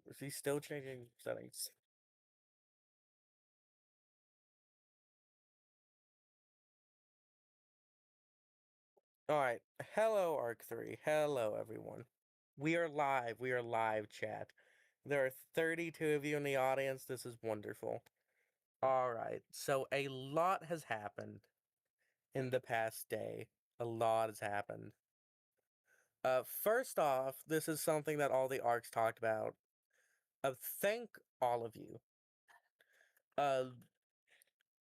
Is he still changing settings? Alright. Hello, Arc3. Hello, everyone. We are live. We are live, chat. There are 32 of you in the audience. This is wonderful. Alright. So, a lot has happened in the past day. A lot has happened. First off, this is something that all the arcs talked about. Thank all of you. Uh,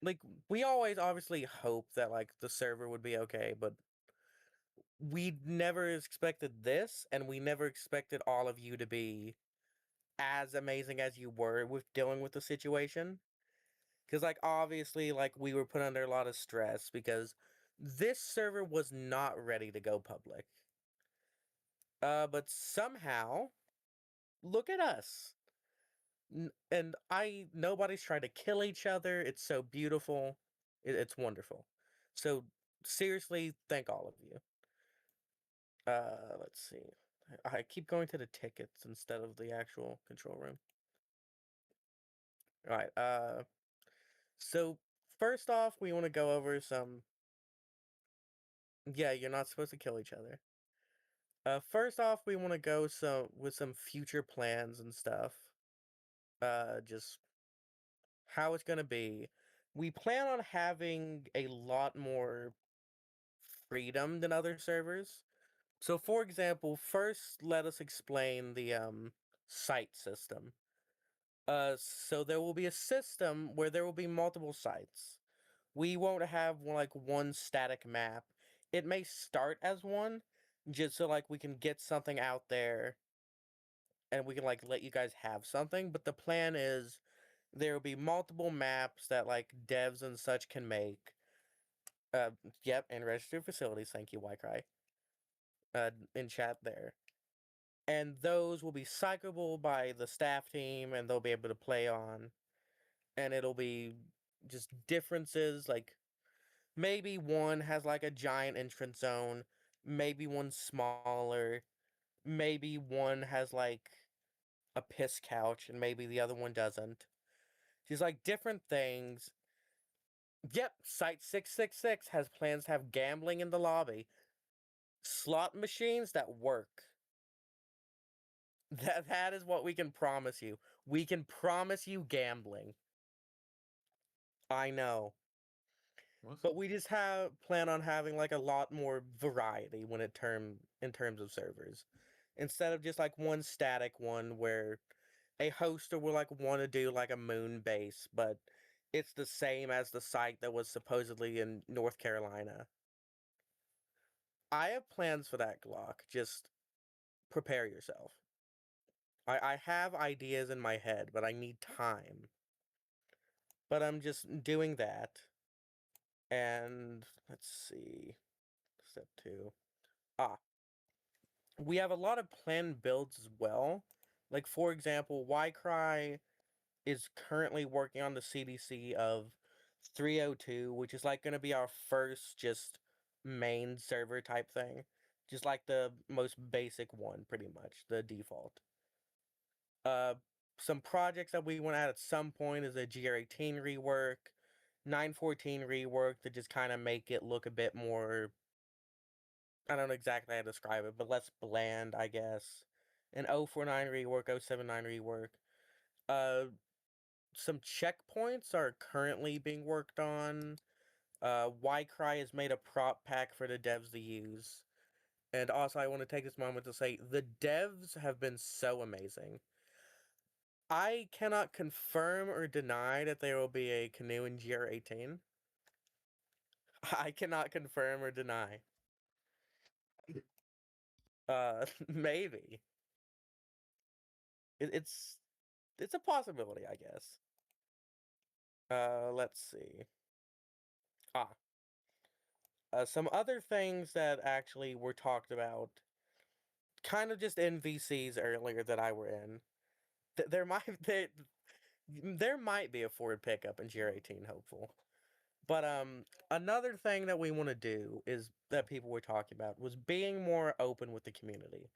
like, we always obviously hope that, like, the server would be okay, but we never expected this, and we never expected all of you to be as amazing as you were with dealing with the situation. Because, like, obviously, like, we were put under a lot of stress because this server was not ready to go public. But somehow, look at us. And nobody's trying to kill each other. It's so beautiful. It's wonderful. So, seriously, thank all of you. Let's see. I keep going to the tickets instead of the actual control room. All right. So first off, we want to go over some. Yeah, you're not supposed to kill each other. First off, we want to go with some future plans and stuff. Just how it's gonna be. We plan on having a lot more freedom than other servers. So, for example, first let us explain the site system. So there will be a system where there will be multiple sites. We won't have like one static map. It may start as one, just so like we can get something out there and we can like let you guys have something. But the plan is there will be multiple maps that like devs and such can make. Uh, yep, and registered facilities. Thank you, Ycry. In chat there. And those will be cyclable by the staff team and they'll be able to play on. And it'll be just differences like maybe one has like a giant entrance zone, maybe one's smaller, maybe one has like a piss couch and maybe the other one doesn't. Just like different things. Yep, Site 666 has plans to have gambling in the lobby. Slot machines that work. That is what we can promise you. We can promise you gambling. I know. What's But we just plan on having like a lot more variety when in terms of servers. Instead of just like one static one where a hoster will like want to do like a moon base, but it's the same as the site that was supposedly in North Carolina. I have plans for that, Glock. Just prepare yourself. I have ideas in my head, but I need time. But I'm just doing that. And let's see. Step 2. Ah, we have a lot of planned builds as well. Like, for example, Ycry is currently working on the CDC of 302, which is like going to be our first just main server type thing. Just like the most basic one, pretty much, the default. Uh, some projects that we want at some point is a GR18 rework, 914 rework to just kind of make it look a bit more. I don't know exactly how to describe it, but less bland, I guess. An 049 rework, 079 rework. Uh, some checkpoints are currently being worked on. Ycry has made a prop pack for the devs to use. And also, I want to take this moment to say the devs have been so amazing. I cannot confirm or deny that there will be a canoe in GR18. I cannot confirm or deny. Maybe. It's it's a possibility, I guess. Let's see. Ah, some other things that actually were talked about, kind of just NVCs earlier that I were in. There might there might be a Ford pickup in GR18, hopeful. But another thing that we want to do is that people were talking about was being more open with the community.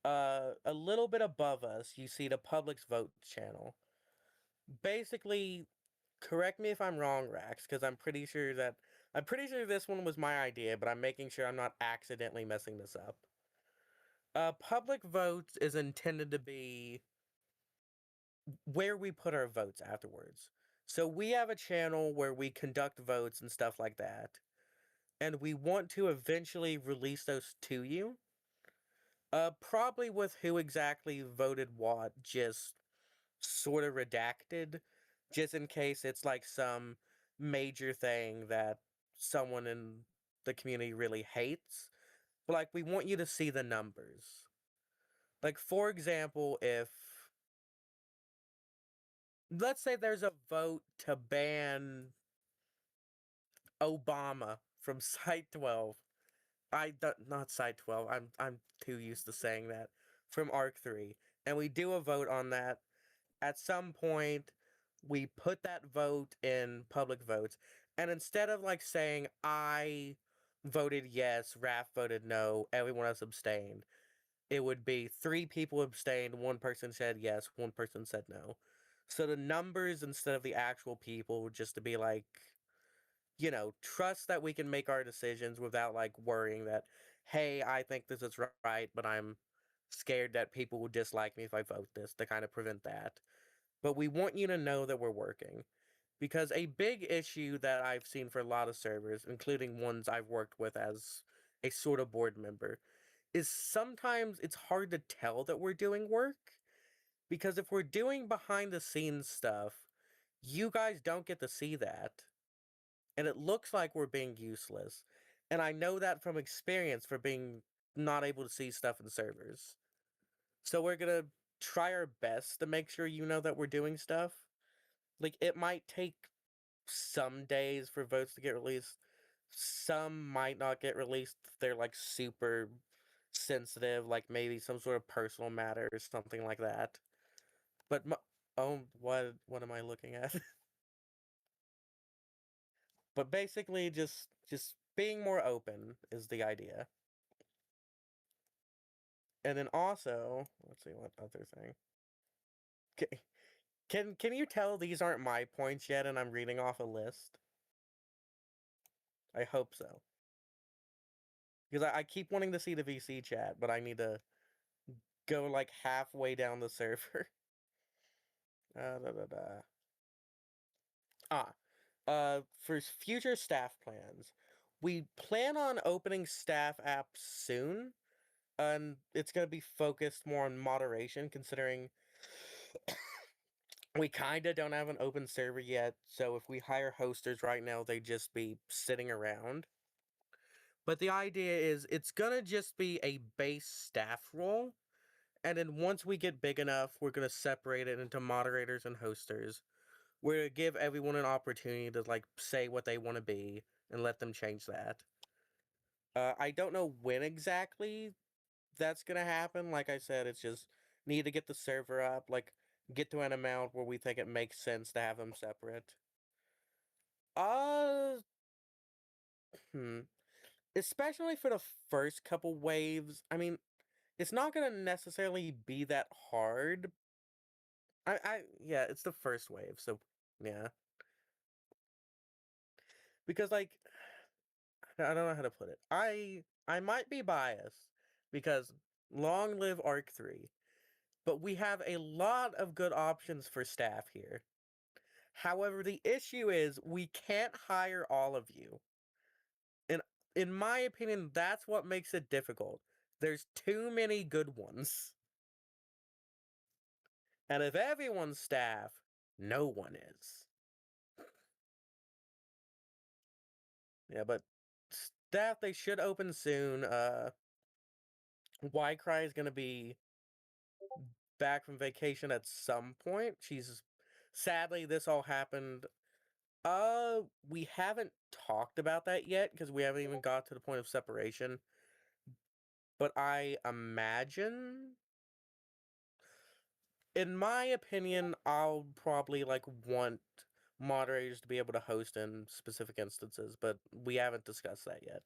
A little bit above us, you see the public's vote channel. Basically, correct me if I'm wrong, Rax, because I'm pretty sure this one was my idea, but I'm making sure I'm not accidentally messing this up. Public votes is intended to be where we put our votes afterwards. So we have a channel where we conduct votes and stuff like that, and we want to eventually release those to you. Probably with who exactly voted what, just sort of redacted, just in case it's like some major thing that someone in the community really hates. But like, we want you to see the numbers. Like, for example, if let's say there's a vote to ban Obama from Site 12. Not Site 12. I'm too used to saying that. From Arc 3. And we do a vote on that. At some point, we put that vote in public votes. And instead of like saying I voted yes, Raph voted no, everyone else abstained, it would be 3 people abstained, 1 person said yes, 1 person said no. So the numbers instead of the actual people would just to be like, trust that we can make our decisions without like worrying that, hey, I think this is right, but I'm scared that people will dislike me if I vote this, to kind of prevent that. But we want you to know that we're working. Because a big issue that I've seen for a lot of servers, including ones I've worked with as a sort of board member, is sometimes it's hard to tell that we're doing work. Because if we're doing behind the scenes stuff, you guys don't get to see that. And it looks like we're being useless. And I know that from experience for being not able to see stuff in servers. So we're gonna try our best to make sure you know that we're doing stuff. Like, it might take some days for votes to get released. Some might not get released if they're like super sensitive, like maybe some sort of personal matter or something like that. But oh, what am I looking at? But basically, just being more open is the idea. And then also, let's see what other thing. Can you tell these aren't my points yet, and I'm reading off a list? I hope so. Because I keep wanting to see the VC chat, but I need to go like halfway down the server. Da, da, da. For future staff plans, we plan on opening staff apps soon, and it's going to be focused more on moderation, considering we kind of don't have an open server yet. So if we hire hosters right now, they just be sitting around. But the idea is it's going to just be a base staff role. And then once we get big enough, we're going to separate it into moderators and hosters. We're going to give everyone an opportunity to like say what they want to be and let them change that. I don't know when exactly that's going to happen. Like I said, it's just need to get the server up, like get to an amount where we think it makes sense to have them separate. Uh, hmm. Especially for the first couple waves. I mean, it's not gonna necessarily be that hard. Yeah, it's the first wave, so yeah. Because like, I don't know how to put it. I might be biased because long live Arc 3, but we have a lot of good options for staff here. However, the issue is we can't hire all of you. And in my opinion, that's what makes it difficult. There's too many good ones. And if everyone's staff, no one is. Yeah, but staff, they should open soon. Cry is gonna be back from vacation at some point. She's sadly this all happened. We haven't talked about that yet because we haven't even got to the point of separation. But I imagine, in my opinion, I'll probably like want moderators to be able to host in specific instances, but we haven't discussed that yet.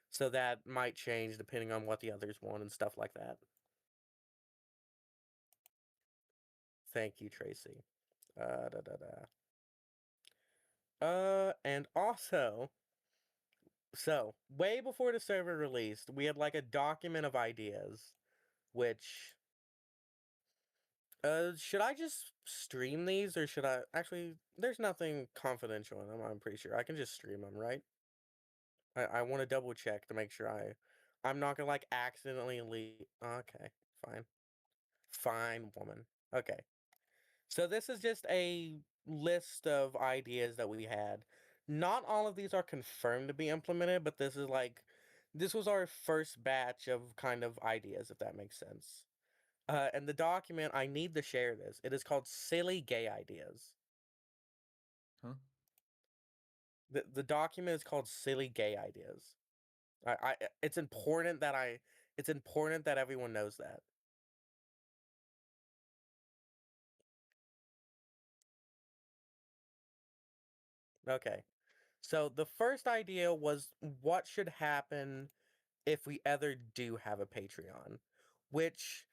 So that might change depending on what the others want and stuff like that. Thank you, Tracy. Da, da, da. And also, so way before the server released, we had like a document of ideas, which should I just stream these or should I actually? There's nothing confidential in them. I'm pretty sure I can just stream them, right? I want to double check to make sure I'm not gonna like accidentally leave. Okay, fine, fine, woman. Okay, so this is just a list of ideas that we had. Not all of these are confirmed to be implemented, but this was our first batch of kind of ideas, if that makes sense. And the document, I need to share this. It is called Silly Gay Ideas. Huh? The document is called Silly Gay Ideas. It's important that everyone knows that. Okay. So the first idea was what should happen if we ever do have a Patreon, which,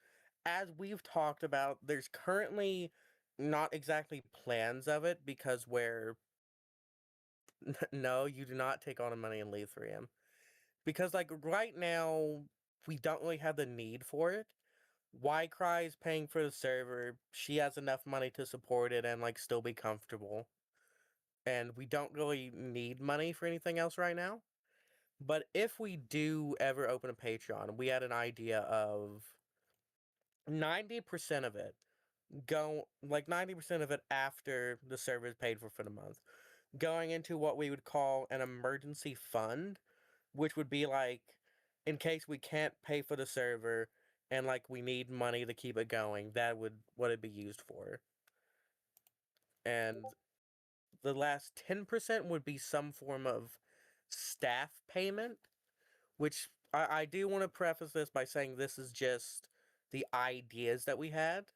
as we've talked about, there's currently not exactly plans of it because no, you do not take on the money and leave 3M. Because, like, right now, we don't really have the need for it. Cry is paying for the server. She has enough money to support it and, like, still be comfortable. And we don't really need money for anything else right now. But if we do ever open a Patreon, we had an idea of 90% of it 90% of it after the server is paid for the month, going into what we would call an emergency fund, which would be like in case we can't pay for the server and like we need money to keep it going, that would what it'd be used for. And the last 10% would be some form of staff payment, which I do want to preface this by saying this is just the ideas that we had.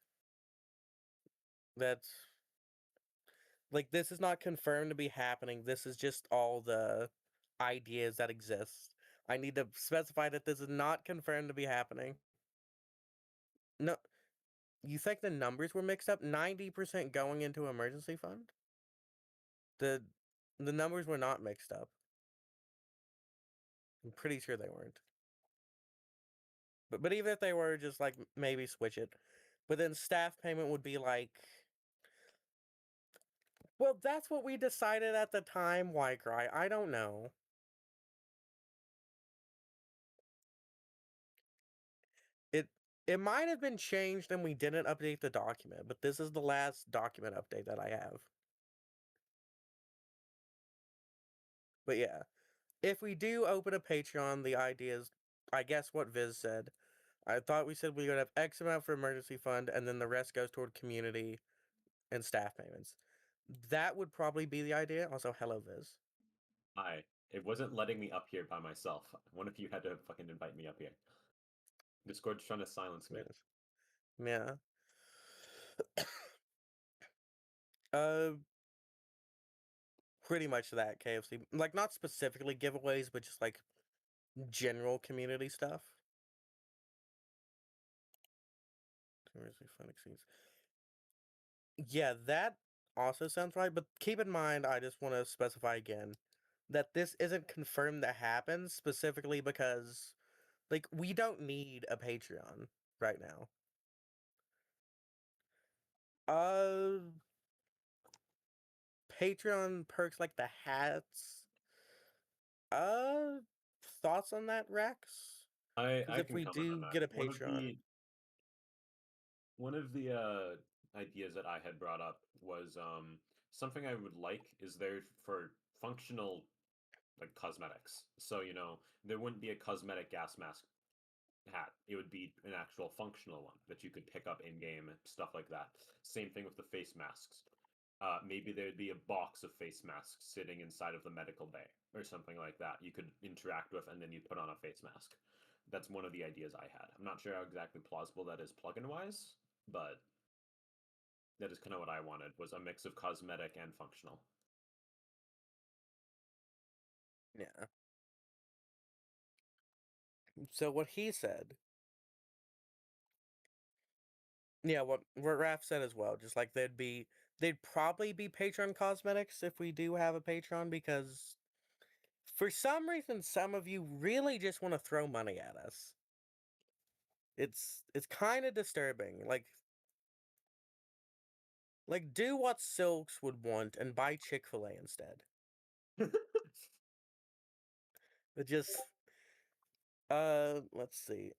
That's like this is not confirmed to be happening. This is just all the ideas that exist. I need to specify that this is not confirmed to be happening. No, you think the numbers were mixed up? 90% going into emergency fund? The the numbers were not mixed up. I'm pretty sure they weren't. But even if they were, just like maybe switch it. But then staff payment would be like, well, that's what we decided at the time. Why cry? I don't know. It it might have been changed and we didn't update the document, but this is the last document update that I have. But yeah, if we do open a Patreon, the idea is, I guess what Viz said. I thought we said we would have X amount for emergency fund, and then the rest goes toward community and staff payments. That would probably be the idea. Also, hello, Viz. Hi. It wasn't letting me up here by myself. One of you had to fucking invite me up here. Discord's trying to silence me. Yes. Yeah. Uh, pretty much that KFC. Like, not specifically giveaways, but just like general community stuff. Emergency fund exceeds. Yeah, that also sounds right, but keep in mind, I just want to specify again that this isn't confirmed to happen specifically because, like, we don't need a Patreon right now. Uh, Patreon perks like the hats. Uh, Thoughts on that, Rex? Because I if can we comment on do that. get a One of Patreon, the one of the ideas that I had brought up was something I would like is there for functional like cosmetics. So, there wouldn't be a cosmetic gas mask hat. It would be an actual functional one that you could pick up in game, stuff like that. Same thing with the face masks. Maybe there'd be a box of face masks sitting inside of the medical bay or something like that you could interact with and then you put on a face mask. That's one of the ideas I had. I'm not sure how exactly plausible that is plugin wise, but that is kind of what I wanted was a mix of cosmetic and functional. yeah. So what he said Yeah, what Raph said as well. Just like they'd probably be Patreon cosmetics if we do have a Patreon, because for some reason some of you really just want to throw money at us. It's kind of disturbing. Like do what Silks would want and buy Chick-fil-A instead. But just let's see.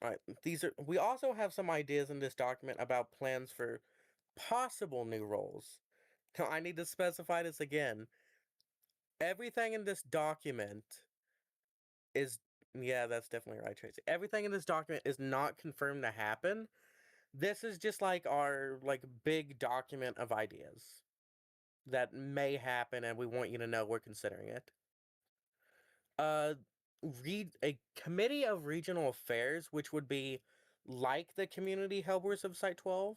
All right, we also have some ideas in this document about plans for possible new roles. Now, I need to specify this again. Everything in this document is, yeah, that's definitely right, Tracy. Everything in this document is not confirmed to happen. This is just like our big document of ideas that may happen, and we want you to know we're considering it. Read a committee of regional affairs, which would be like the community helpers of Site 12.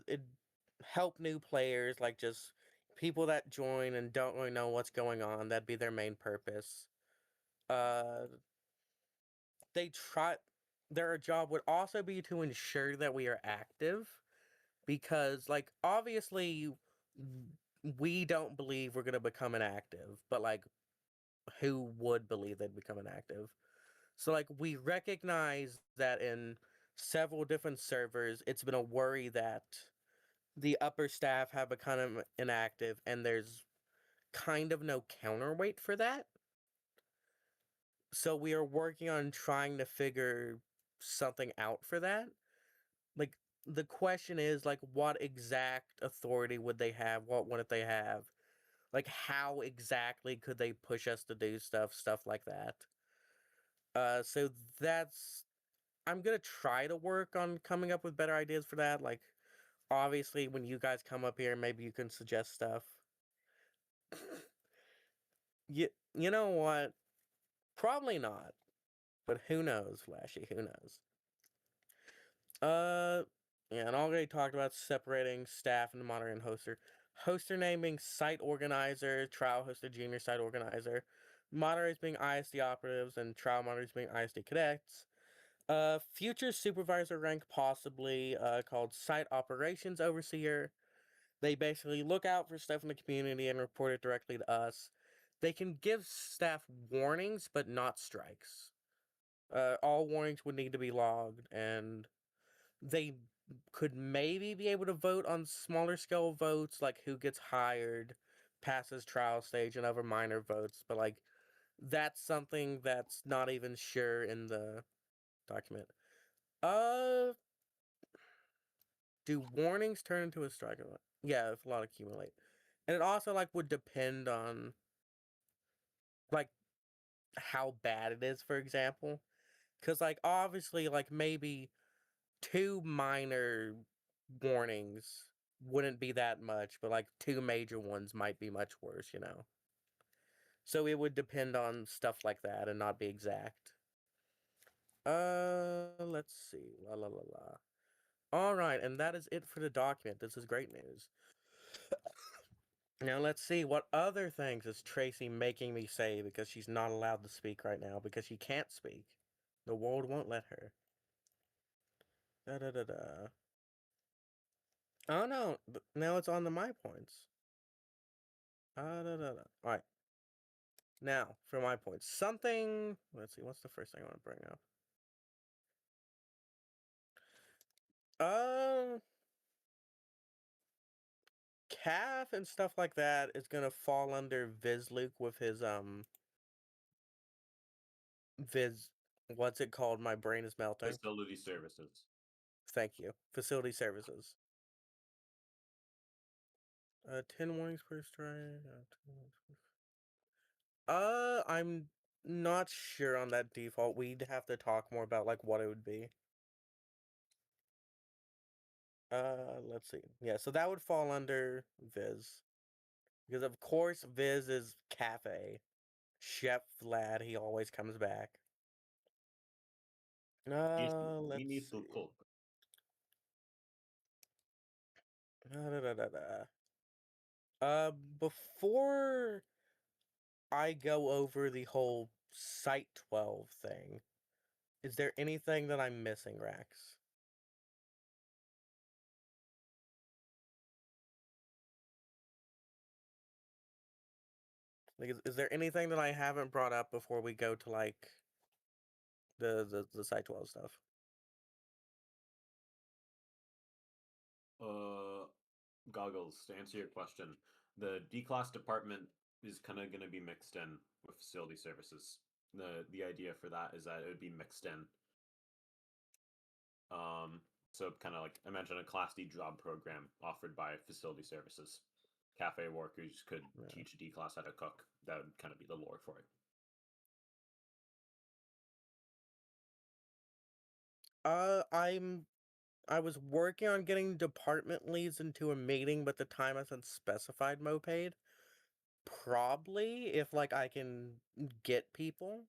It help new players, like just people that join and don't really know what's going on. That'd be their main purpose. Uh, they try. Their job would also be to ensure that we are active, because, like, obviously, we don't believe we're gonna become an active, but like, who would believe they'd become an active? So, like, we recognize that in several different servers, it's been a worry that the upper staff have become inactive, and there's kind of no counterweight for that. So we are working on trying to figure something out for that. Like, the question is, like, what exact authority would they have? What wouldn't they have? Like, how exactly could they push us to do stuff like that? So that's I'm gonna try to work on coming up with better ideas for that. Like, obviously, when you guys come up here, maybe you can suggest stuff. You know what? Probably not. But who knows, Flashy? Who knows? Yeah, and already talked about separating staff into moderator and hoster. Hoster naming site organizer, trial hoster, junior site organizer. Moderators being ISD operatives, and trial moderators being ISD cadets. Future supervisor rank possibly called site operations overseer. They basically look out for stuff in the community and report it directly to us. They can give staff warnings, but not strikes. All warnings would need to be logged, and they could maybe be able to vote on smaller scale votes, like who gets hired, passes trial stage, and other minor votes. But like, that's something that's not even sure in the document. Do warnings turn into a strike? Yeah, if a lot accumulate, and it also like would depend on like how bad it is, for example, because like obviously like maybe two minor warnings wouldn't be that much, but like two major ones might be much worse, you know. So it would depend on stuff like that and not be exact. Let's see. La la la la. All right, and that is it for the document. This is great news. Now let's see, what other things is Tracy making me say because she's not allowed to speak right now because she can't speak. The world won't let her. Da da da da. Oh no, now it's on to my points. Da da da. All right. Now for my points. Something. Let's see. What's the first thing I want to bring up? Calf and stuff like that is gonna fall under Vizluke with his Viz. What's it called? My brain is melting. Facility services. Thank you. Facility services. 10 warnings per strike. 10 warnings I'm not sure on that default. We'd have to talk more about like what it would be. Let's see. Yeah, so that would fall under Viz. Because of course Viz is Cafe. Chef Vlad, he always comes back. We need Let's to see. cook. Before I go over the whole Site 12 thing, is there anything that I'm missing, Rax? Like, is there anything that I haven't brought up before we go to like the Site 12 stuff? Goggles, to answer your question, the D-class department is kind of going to be mixed in with facility services. The idea for that is that it would be mixed in. So kind of like imagine a Class D job program offered by facility services. Cafe workers could teach D-class how to cook. That would kind of be the lore for it. I was working on getting department leads into a meeting, but the time hasn't specified Moped. Probably if like I can get people.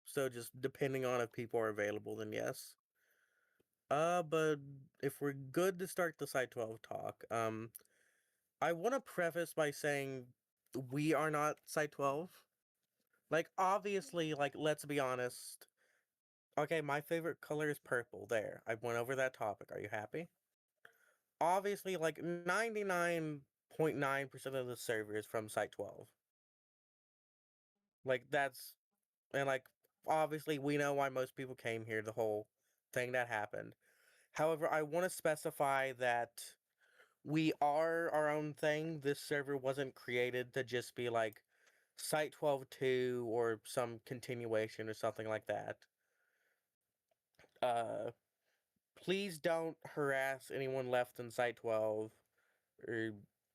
So just depending on if people are available, then yes. But if we're good to start the Site 12 talk, I want to preface by saying we are not Site 12. Like, obviously, like, let's be honest. Okay, my favorite color is purple. There, I went over that topic. Are you happy? Obviously, like, 99.9% of the server is from Site 12. Like, that's... And, like, obviously, we know why most people came here, the whole thing that happened. However, I want to specify that we are our own thing. This server wasn't created to just be like Site 12.2 or some continuation or something like that. Please don't harass anyone left in Site 12 or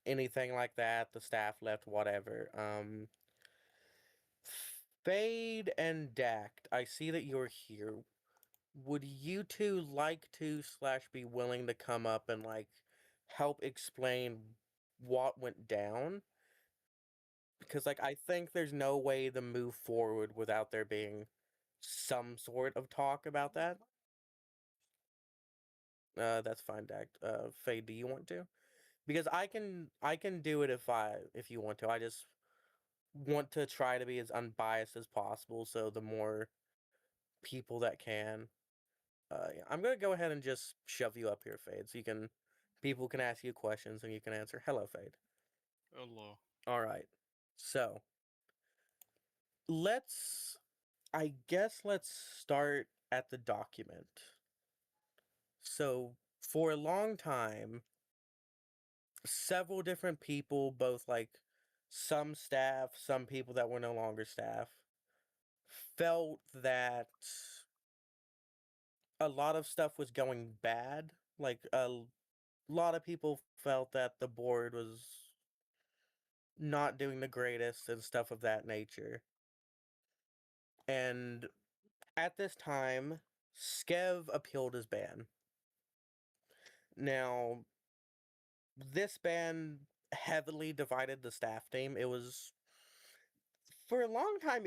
anything like that. The staff left, whatever. Fade and Dact, I see that you're here. Would you two like to / be willing to come up and like help explain what went down? Because like I think there's no way to move forward without there being some sort of talk about that. That's fine, Dact. Faye, do you want to? Because I can do it if you want to. I just want to try to be as unbiased as possible, so the more people that can. Yeah, I'm gonna go ahead and just shove you up here, Fade, so people can ask you questions and you can answer. Hello, Fade. Hello. All right. So, I guess let's start at the document. So, for a long time, several different people, both like some staff, some people that were no longer staff, felt that a lot of stuff was going bad. Like, a lot of people felt that the board was not doing the greatest and stuff of that nature. And at this time, Skev appealed his ban. Now, this ban heavily divided the staff team. It was, for a long time,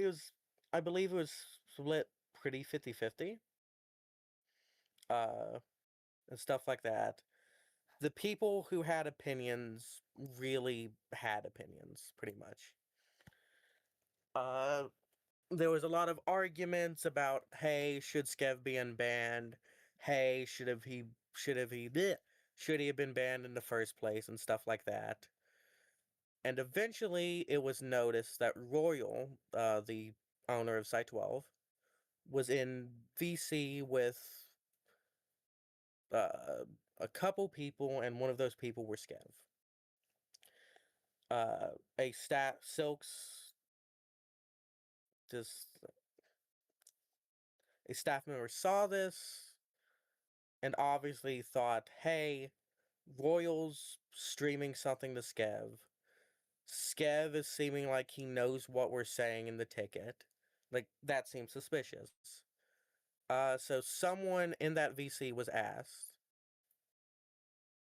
I believe it was split pretty 50-50. And stuff like that. The people who had opinions really had opinions, pretty much. There was a lot of arguments about, hey, should Skev be unbanned? Hey, should he have been banned in the first place and stuff like that. And eventually, it was noticed that Royal, the owner of Site 12, was in VC with a couple people, and one of those people were Skev. A staff member saw this and obviously thought, hey, Royal's streaming something to Skev. Skev is seeming like he knows what we're saying in the ticket. Like, that seems suspicious. So someone in that VC was asked,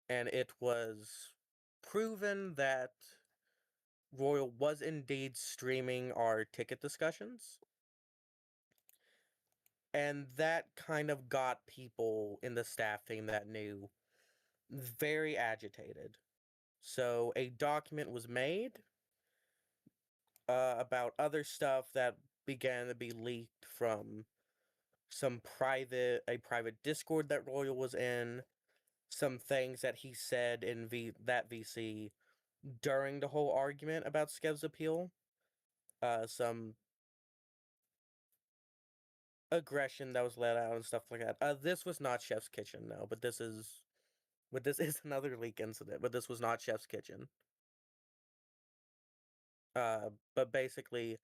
and it was proven that Royal was indeed streaming our ticket discussions. And that kind of got people in the staff team that knew very agitated. So a document was made about other stuff that began to be leaked from a private Discord that Royal was in, some things that he said in that VC during the whole argument about Skev's appeal. Some aggression that was let out and stuff like that. This was not Chef's Kitchen, no, but this is another leak incident, but this was not Chef's Kitchen. But basically,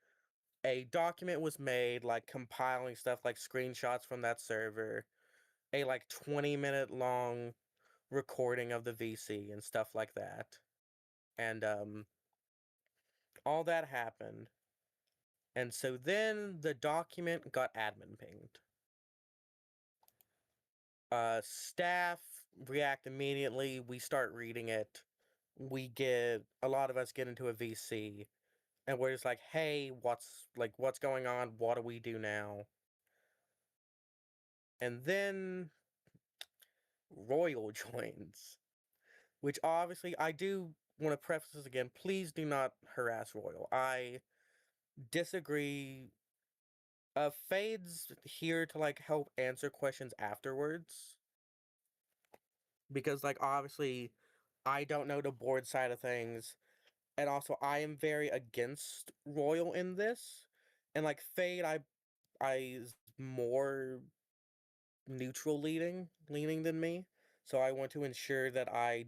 a document was made, like compiling stuff like screenshots from that server, a like 20-minute long recording of the VC and stuff like that. And all that happened. And so then the document got admin pinged. Staff react immediately. We start reading it. A lot of us get into a VC, and we're just like, hey, what's going on? What do we do now? And then Royal joins, which obviously I do want to preface this again. Please do not harass Royal. I disagree. Fade's here to like help answer questions afterwards, because like obviously I don't know the board side of things, and also I am very against Royal in this, and like Fade I is more neutral leaning than me, so I want to ensure that I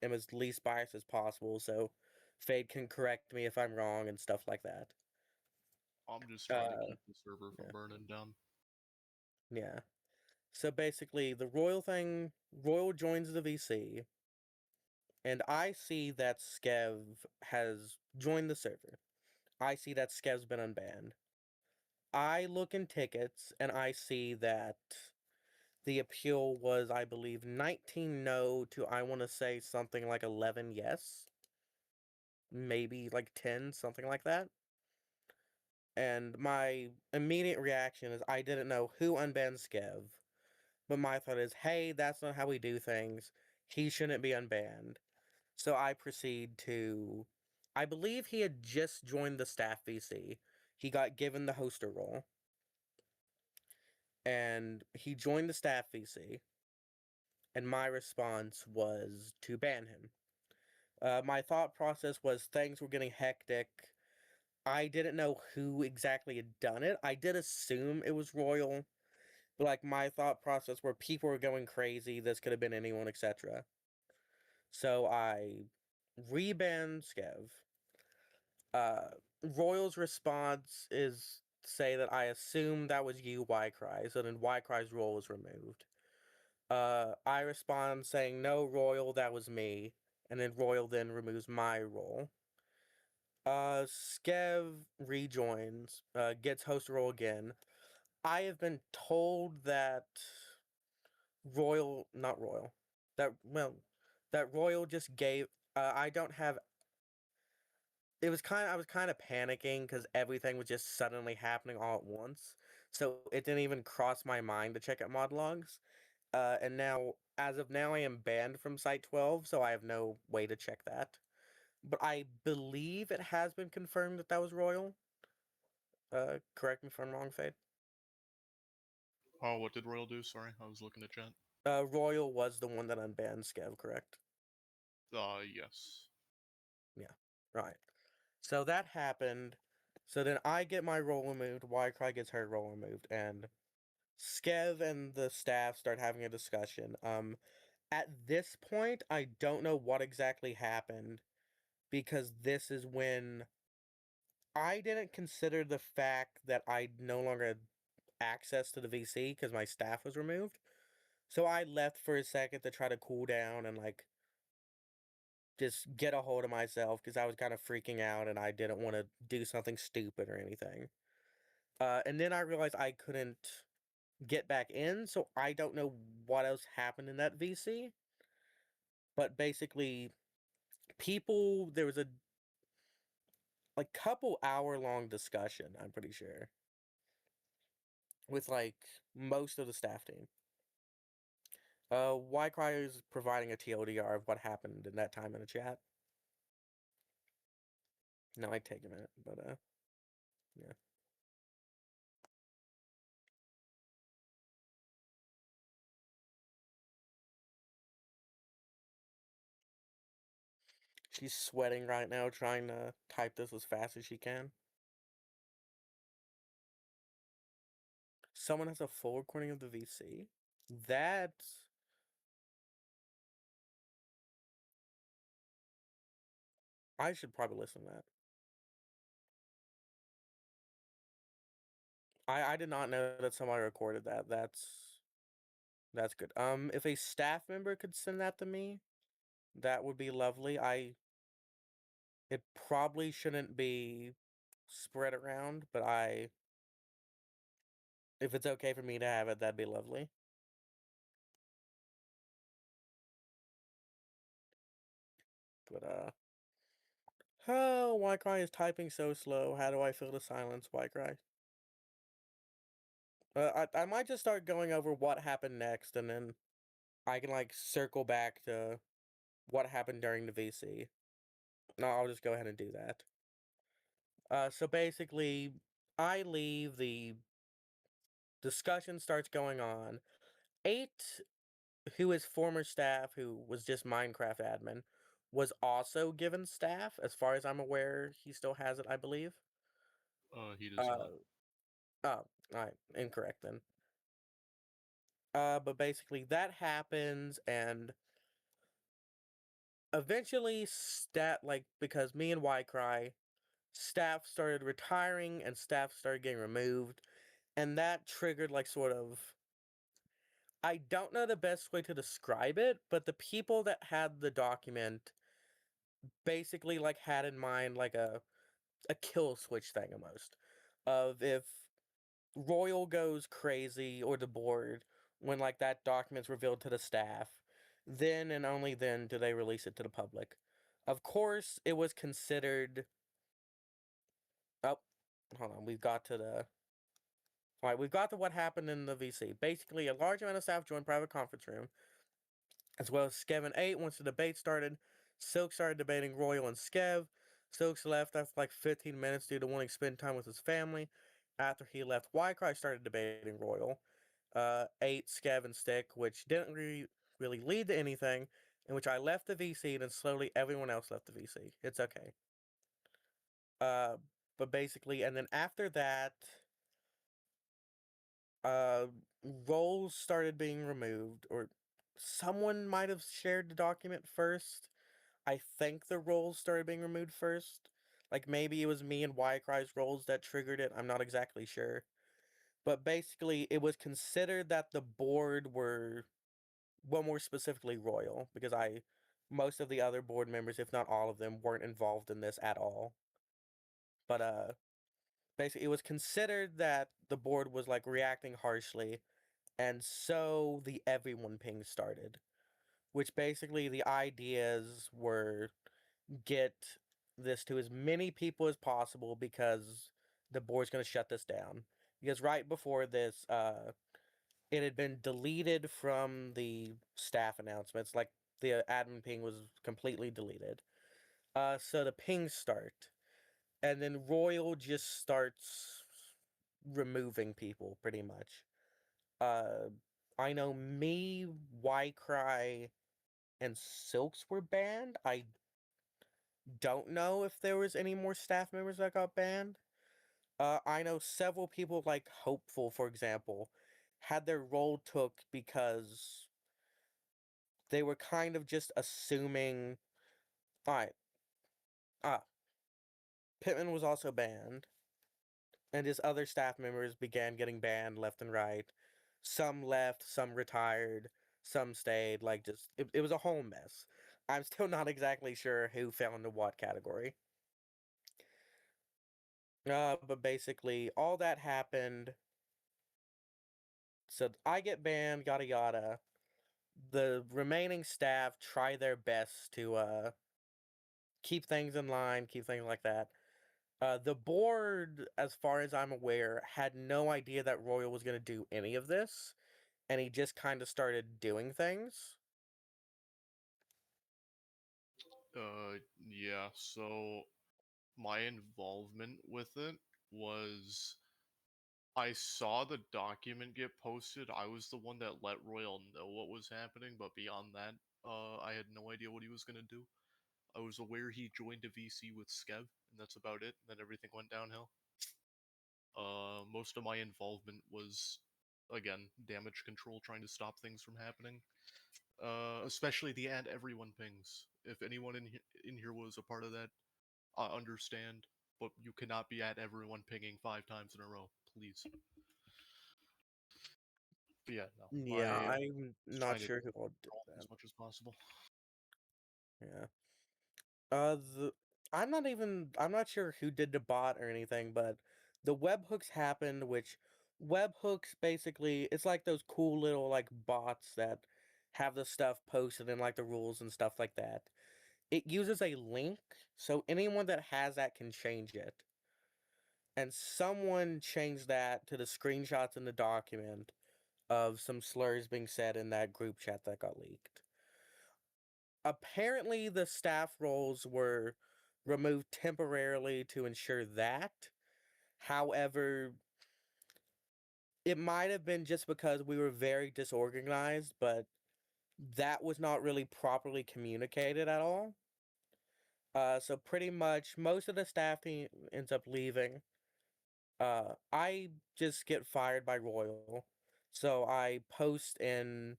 am as least biased as possible, so Fade can correct me if I'm wrong and stuff like that. I'm just trying to Uh, keep the server from yeah. burning down. Yeah. So basically, the Royal joins the VC, and I see that Skev has joined the server. I see that Skev's been unbanned. I look in tickets, and I see that the appeal was, I believe, 19 no to, I want to say, something like 11 yes. Maybe like 10, something like that. And my immediate reaction is I didn't know who unbanned Skev. But my thought is, hey, that's not how we do things. He shouldn't be unbanned. So I proceed to. I believe he had just joined the staff VC. He got given the hoster role. And he joined the staff VC. And my response was to ban him. My thought process was things were getting hectic. I didn't know who exactly had done it. I did assume it was Royal. But like my thought process where people were going crazy, this could have been anyone, etc. So I rebanned Skev. Royal's response is say that I assume that was you, Ycry, so then Ycry's role was removed. I respond saying, no, Royal, that was me. And then Royal then removes my role. Skev rejoins, gets host role again. I have been told that not Royal, that Royal just gave, I don't have, I was kind of panicking because everything was just suddenly happening all at once. So it didn't even cross my mind to check out mod logs. And now, as of now, I am banned from Site 12, so I have no way to check that. But I believe it has been confirmed that that was Royal. Correct me if I'm wrong, Fade. Oh, what did Royal do? Sorry, I was looking at chat. Royal was the one that unbanned Skev, correct? Yes. Yeah, right. So that happened. So then I get my role removed, Ycry gets her role removed, and Skev and the staff start having a discussion. At this point, I don't know what exactly happened, because this is when I didn't consider the fact that I no longer had access to the VC because my staff was removed. So I left for a second to try to cool down and like just get a hold of myself because I was kind of freaking out and I didn't want to do something stupid or anything. And then I realized I couldn't get back in, so I don't know what else happened in that VC. But basically, there was a like couple hour long discussion, I'm pretty sure, with like most of the staff team. Ycry is providing a TLDR of what happened in that time in the chat. Now I take a minute, but yeah. She's sweating right now trying to type this as fast as she can. Someone has a full recording of the VC? That's... I should probably listen to that. I did not know that somebody recorded that. That's good. If a staff member could send that to me, that would be lovely. It probably shouldn't be spread around, but if it's okay for me to have it, that'd be lovely. But oh, Wycry is typing so slow. How do I fill the silence, Wycry? I might just start going over what happened next, and then I can like circle back to what happened during the VC. No, I'll just go ahead and do that. So basically, I leave, the discussion starts going on. 8, who is former staff, who was just Minecraft admin, was also given staff. As far as I'm aware, he still has it, I believe. He does not. Oh, alright, incorrect then. But basically that happens, and eventually because me and Wycry, staff started retiring and staff started getting removed, and that triggered like sort of, I don't know the best way to describe it, but the people that had the document basically like had in mind like a kill switch thing almost, of if Royal goes crazy or the board when like that document's revealed to the staff, then and only then do they release it to the public. Of course, it was considered. Oh, hold on. We've got to the. All right, we've got to what happened in the VC. Basically, a large amount of staff joined private conference room, as well as Skev and 8. Once the debate started, Silk started debating Royal and Skev. Silk's left after like 15 minutes due to wanting to spend time with his family. After he left, Wycry started debating Royal. 8, Skev, and Stick, which didn't really lead to anything, in which I left the VC, and then slowly everyone else left the VC. It's okay. But basically, and then after that, roles started being removed, or someone might have shared the document first. I think the roles started being removed first. Like maybe it was me and Wycry's roles that triggered it. I'm not exactly sure. But basically, it was considered that the board were, well, more specifically Royal, because most of the other board members, if not all of them, weren't involved in this at all. But basically, it was considered that the board was like reacting harshly, and so the everyone ping started, which basically the ideas were get this to as many people as possible because the board's going to shut this down. Because right before this, it had been deleted from the staff announcements. Like the admin ping was completely deleted. So the pings start, and then Royal just starts removing people pretty much. I know me, Wycry, and Silks were banned. I don't know if there was any more staff members that got banned. I know several people, like Hopeful, for example, had their role took because they were kind of just assuming. Alright. Pittman was also banned, and his other staff members began getting banned left and right. Some left, some retired, some stayed. Like, just, it was a whole mess. I'm still not exactly sure who fell into what category. But basically, all that happened. So I get banned, yada yada. The remaining staff try their best to keep things in line, keep things like that. The board, as far as I'm aware, had no idea that Royal was going to do any of this, and he just kind of started doing things. Yeah, so my involvement with it was I saw the document get posted. I was the one that let Royal know what was happening, but beyond that, I had no idea what he was gonna do. I was aware he joined a VC with Skev, and that's about it. Then everything went downhill. Most of my involvement was, again, damage control, trying to stop things from happening. Especially the add everyone pings. If anyone in here was a part of that, I understand, but you cannot be at everyone pinging 5 times in a row, please. But yeah, no. Yeah, I I'm was not trying to sure who all did control that. as much as possible. Yeah. I'm not sure who did the bot or anything, but the webhooks happened, which webhooks basically it's like those cool little like bots that have the stuff posted and like the rules and stuff like that. It uses a link, so anyone that has that can change it. And someone changed that to the screenshots in the document of some slurs being said in that group chat that got leaked. Apparently, the staff roles were removed temporarily to ensure that. However, it might have been just because we were very disorganized, but that was not really properly communicated at all. So pretty much most of the staff team ends up leaving. I just get fired by Royal. So I post in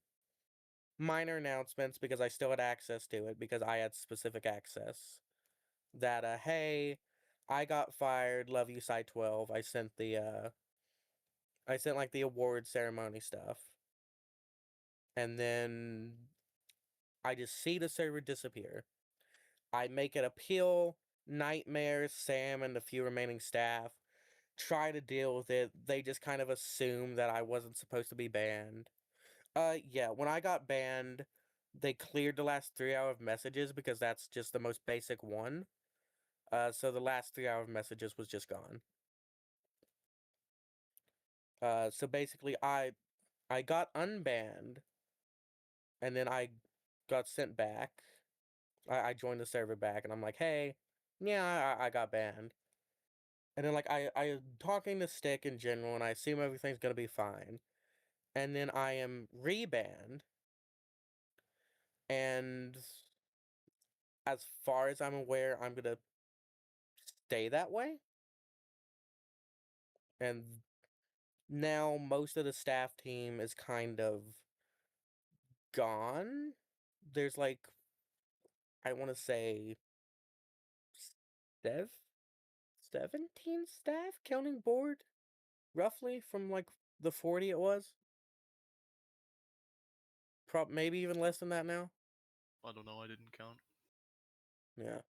minor announcements because I still had access to it because I had specific access. That hey, I got fired, love you Site 12. I sent like the award ceremony stuff. And then I just see the server disappear. I make an appeal, Nightmare, Sam, and the few remaining staff try to deal with it. They just kind of assume that I wasn't supposed to be banned. Yeah, when I got banned, they cleared the last 3 hour of messages because that's just the most basic one. So the last 3 hour of messages was just gone. So basically I got unbanned and then I got sent back. I joined the server back and I'm like, hey, yeah, I got banned. And then like I talking to Stick in general and I assume everything's gonna be fine. And then I am rebanned. And as far as I'm aware, I'm gonna stay that way. And now most of the staff team is kind of gone. There's like I want to say 17 staff counting board roughly from like the 40 it was. Maybe even less than that now. I don't know, I didn't count. Yeah.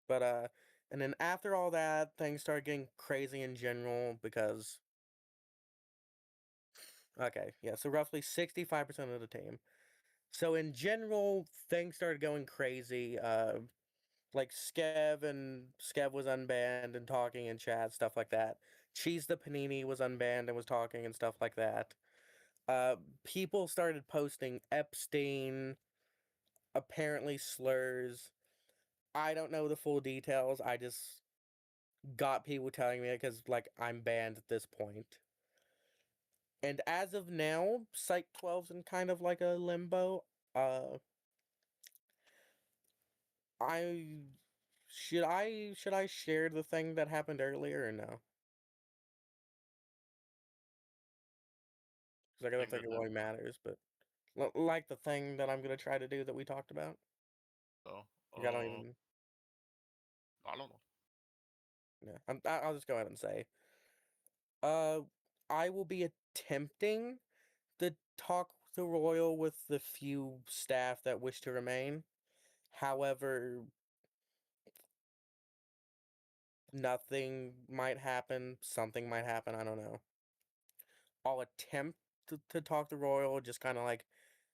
But and then after all that, things started getting crazy in general because okay, yeah, so roughly 65% of the team. So in general, things started going crazy. Like Skev was unbanned and talking in chat, stuff like that. Cheese the Panini was unbanned and was talking and stuff like that. People started posting Epstein, apparently slurs. I don't know the full details. I just got people telling me it because like I'm banned at this point. And as of now, Site 12's in kind of like a limbo. I should I share the thing that happened earlier or no? Because I don't Thing think that it really happened. matters, but like the thing that I'm gonna try to do that we talked about. Oh, Like, I don't even. I don't know. Yeah, I'll just go ahead and say. Uh, I will be attempting to talk to Royal with the few staff that wish to remain. However, nothing might happen. Something might happen. I don't know. I'll attempt to talk to Royal, just kind of like,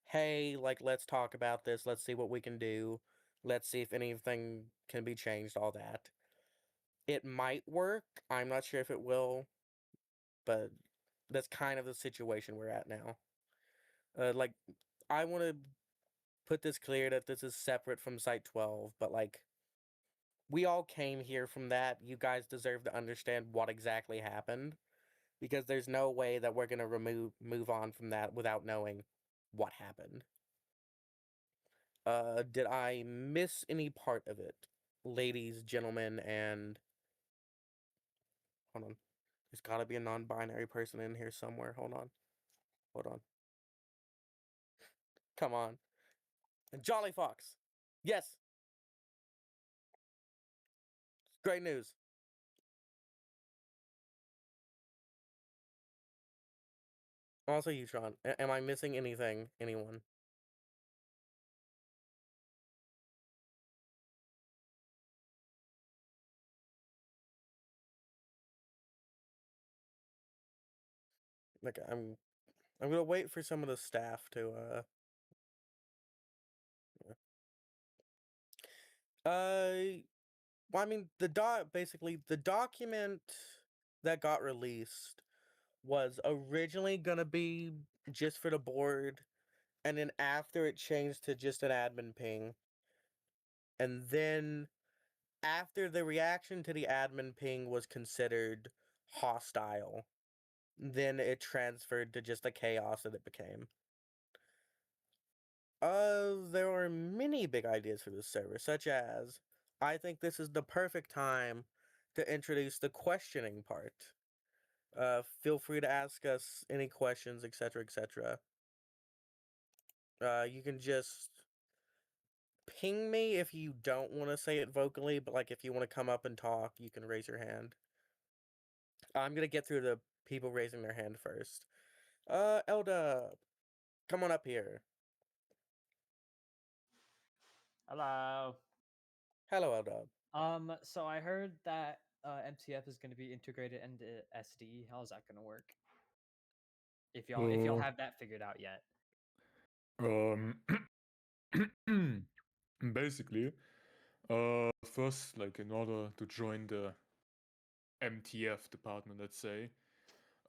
hey, like, let's talk about this. Let's see what we can do. Let's see if anything can be changed, all that. It might work. I'm not sure if it will, but that's kind of the situation we're at now. Like, I want to put this clear that this is separate from Site 12, but like, we all came here from that. You guys deserve to understand what exactly happened because there's no way that we're gonna move on from that without knowing what happened. Did I miss any part of it? Ladies, gentlemen, and hold on. There's gotta be a non-binary person in here somewhere. Hold on. Hold on. Come on. Jolly Fox. Yes. Great news. Also you, Sean. Am I missing anything? Anyone? Like I'm gonna wait for some of the staff to well, I mean basically the document that got released was originally gonna be just for the board, and then after it changed to just an admin ping, and then after the reaction to the admin ping was considered hostile, then it transferred to just the chaos that it became. There are many big ideas for this server, such as I think this is the perfect time to introduce the questioning part. Feel free to ask us any questions, etc., etc. You can just ping me if you don't want to say it vocally, but like if you want to come up and talk, you can raise your hand. I'm gonna get through the people raising their hand first. Elda, come on up here. Hello. Hello, Elda. So I heard that MTF is going to be integrated into SD. How's that going to work? If y'all have that figured out yet. Basically, first, like in order to join the MTF department, let's say,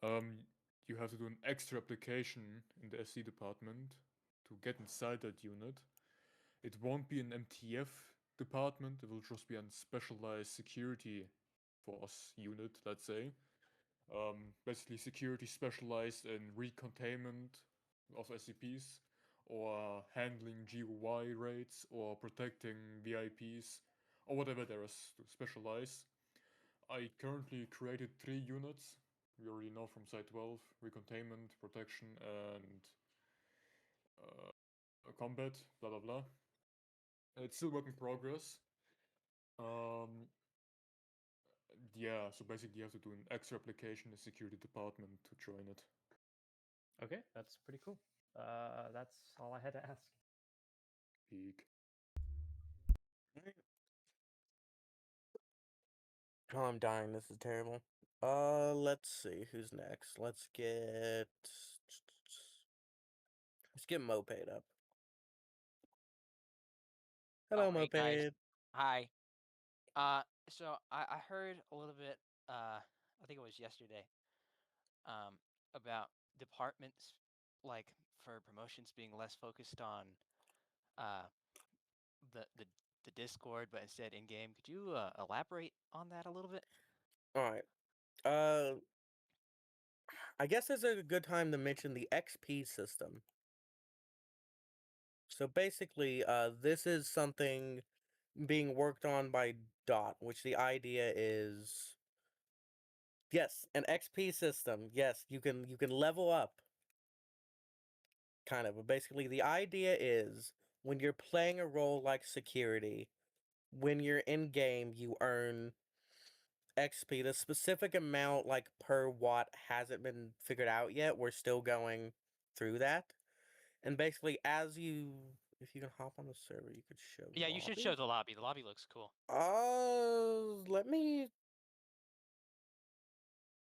you have to do an extra application in the SC department to get inside that unit. It won't be an MTF department, it will just be a specialized security force unit, let's say. Basically security specialized in recontainment of SCPs, or handling GUI raids, or protecting VIPs, or whatever there is to specialize. I currently created 3 units. We already know from Site 12, recontainment, protection, and combat, blah blah blah. It's still work in progress. Yeah, so basically you have to do an extra application in the security department to join it. Okay, that's pretty cool. That's all I had to ask. Peak. Oh, I'm dying. This is terrible. Let's see who's next. Let's get Moped up. Hello, Alright, guys. Moped. Hi. So I heard a little bit, I think it was yesterday, about departments like for promotions being less focused on uh the the the Discord, but instead in game. Could you elaborate on that a little bit? All right. I guess this is a good time to mention the XP system. So basically, this is something being worked on by Dot, which the idea is, yes, an XP system. Yes, you can level up. Kind of, but basically the idea is when you're playing a role like security, when you're in game, you earn XP. The specific amount, like per watt, hasn't been figured out yet. We're still going through that. And basically, if you can hop on the server, you could show. Yeah, you should show the lobby. The lobby looks cool. Let me.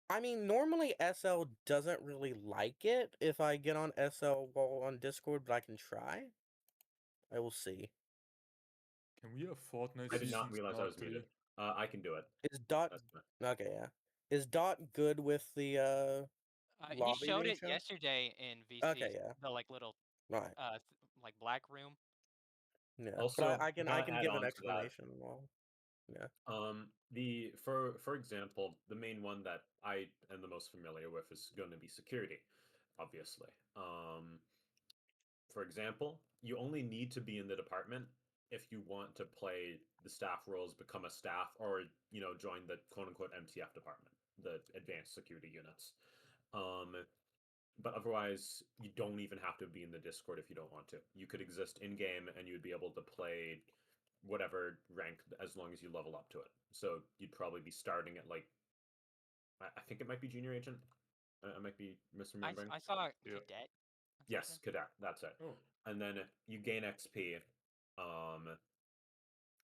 I mean, normally SL doesn't really like it if I get on SL while on Discord, but I can try. I will see. Can we have Fortnite? I did not seasons realize I was now, muted. I can do it. Is Dot That's fine. okay? Yeah. Is Dot good with the He lobby showed it ratio? yesterday in VC, Okay, yeah. the like little Right. like black room. Yeah. Also, but I can gotta add give on an to that. explanation. Well, yeah. For example, the main one that I am the most familiar with is going to be security, obviously. for example, you only need to be in the department if you want to play the staff roles, become a staff, or join the quote unquote MTF department, the advanced security units. But otherwise, you don't even have to be in the Discord if you don't want to. You could exist in game and you would be able to play whatever rank as long as you level up to it. So you'd probably be starting at like, I think it might be junior agent. I might be misremembering. I saw Yeah. cadet. Yes, cadet. That's it. Oh. And then you gain XP,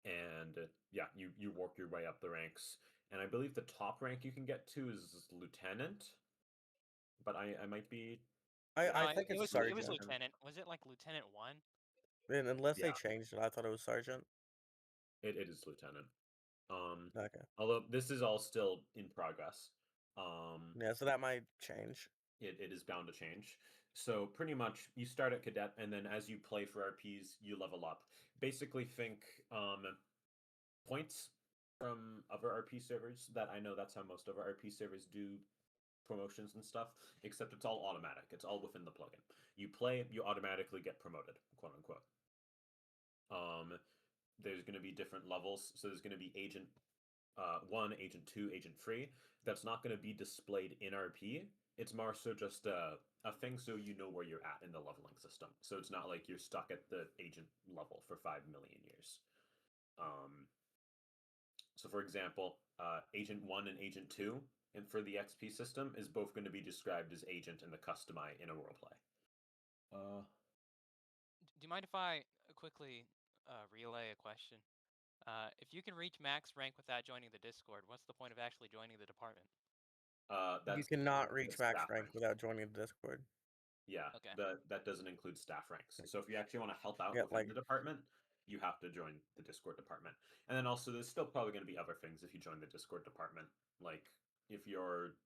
and yeah, you work your way up the ranks. And I believe the top rank you can get to is lieutenant, but I might be. I No, think it it's was sergeant. lieutenant. Was it like lieutenant 1? And unless they Yeah. changed it, I thought it was sergeant. It is lieutenant. Okay. Although this is all still in progress. Yeah, so that might change. It is bound to change. So pretty much you start at cadet, and then as you play for RPs, you level up. Basically, think points from other RP servers. That I know that's how most of our RP servers do promotions and stuff. Except it's all automatic. It's all within the plugin. You play, you automatically get promoted, quote unquote. There's going to be different levels. So there's going to be Agent 1, Agent 2, Agent 3. That's not going to be displayed in RP. It's more so just a thing so you know where you're at in the leveling system. So it's not like you're stuck at the agent level for 5 million years. So for example, Agent 1 and Agent 2 and for the XP system is both going to be described as agent in the customize in a roleplay. Do you mind if I quickly relay a question? If you can reach max rank without joining the Discord, what's the point of actually joining the department? You That's cannot the reach max staff rank without joining the Discord. Yeah, Okay. that doesn't include staff ranks. So if you actually want to help out Yeah, within like- the department, you have to join the Discord department. And then also there's still probably going to be other things if you join the Discord department. Like if you're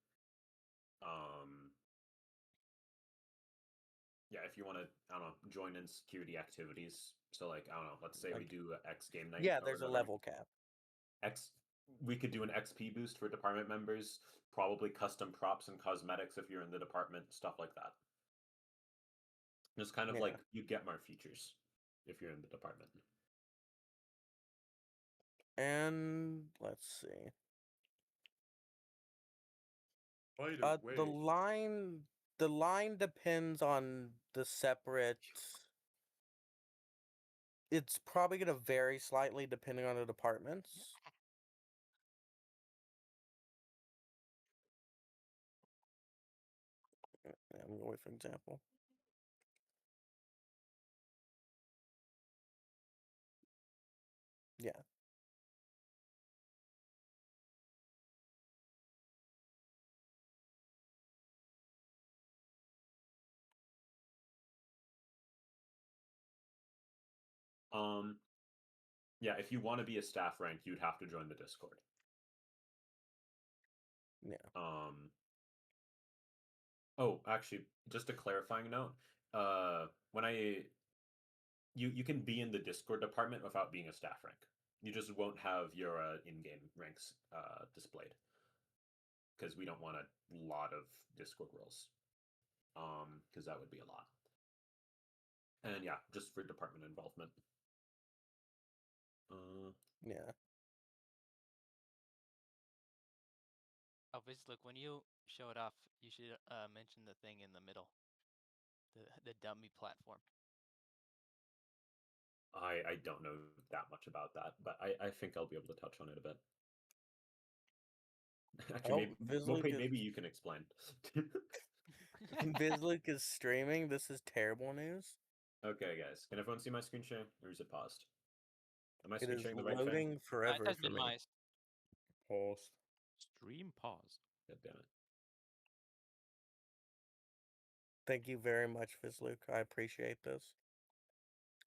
if you want to, I don't know, join in security activities. So like, I don't know, let's say we Like- do a X game night. Yeah, or there's a whatever. level cap. We could do an XP boost for department members, probably custom props and cosmetics if you're in the department, stuff like that. Just kind of Yeah. like you get more features if you're in the department. And let's see. By the way, The line depends on the separate. It's probably going to vary slightly depending on the departments. I'm going to wait for example. Yeah. Yeah, if you want to be a staff rank, you'd have to join the Discord. Yeah. Oh, actually, just a clarifying note. When you can be in the Discord department without being a staff rank. You just won't have your in-game ranks displayed because we don't want a lot of Discord roles. Because that would be a lot. And yeah, just for department involvement. Yeah. Oh, look, when you show it off, you should mention the thing in the middle, the dummy platform. I don't know that much about that, but I think I'll be able to touch on it a bit. Actually, maybe you can explain. Vizluke is streaming. This is terrible news. Okay, guys, can everyone see my screen share, or is it paused? Am I It screen is sharing the right thing? loading forever It says for me. minimized. paused. Stream pause. God damn it. Thank you very much, Vizluke. I appreciate this.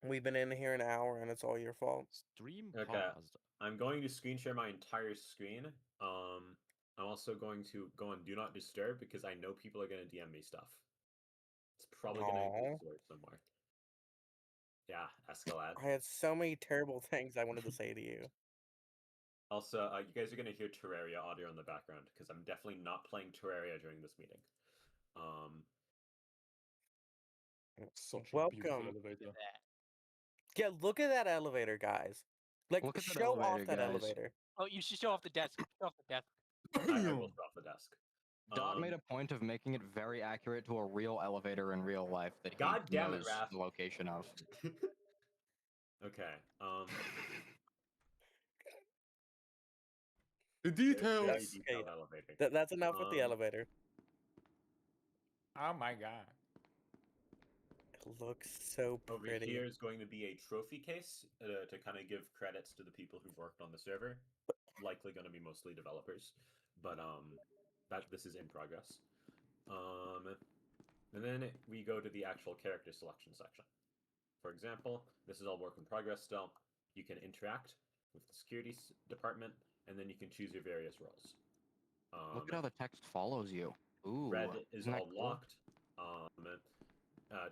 We've been in here an hour, and it's all your fault. Stream Okay. paused. I'm going to screen share my entire screen. I'm also going to go on Do Not Disturb because I know people are going to DM me stuff. It's probably going to Aw. Discord somewhere. Yeah, Escalade. I had so many terrible things I wanted to say to you. Also, you guys are going to hear Terraria audio in the background because I'm definitely not playing Terraria during this meeting. Such a beautiful Welcome. Look elevator. at that. Yeah, look at that elevator, guys. Like, Look at that show off elevator, that guys. elevator. Oh, you should show off the desk. Show off the desk. I will drop the desk. Dot made a point of making it very accurate to a real elevator in real life that God he damn it, knows Raph. the location of. Okay. The Very details. detailed elevator. That's enough with the Um, elevator. Oh my god. It looks so Over pretty. here is going to be a trophy case to kind of give credits to the people who've worked on the server. Likely going to be mostly developers, but this is in progress. And then we go to the actual character selection section. For example, this is all work in progress still. You can interact with the security department, and then you can choose your various roles. Look at how the text follows you. Ooh. Red is isn't that all cool? locked.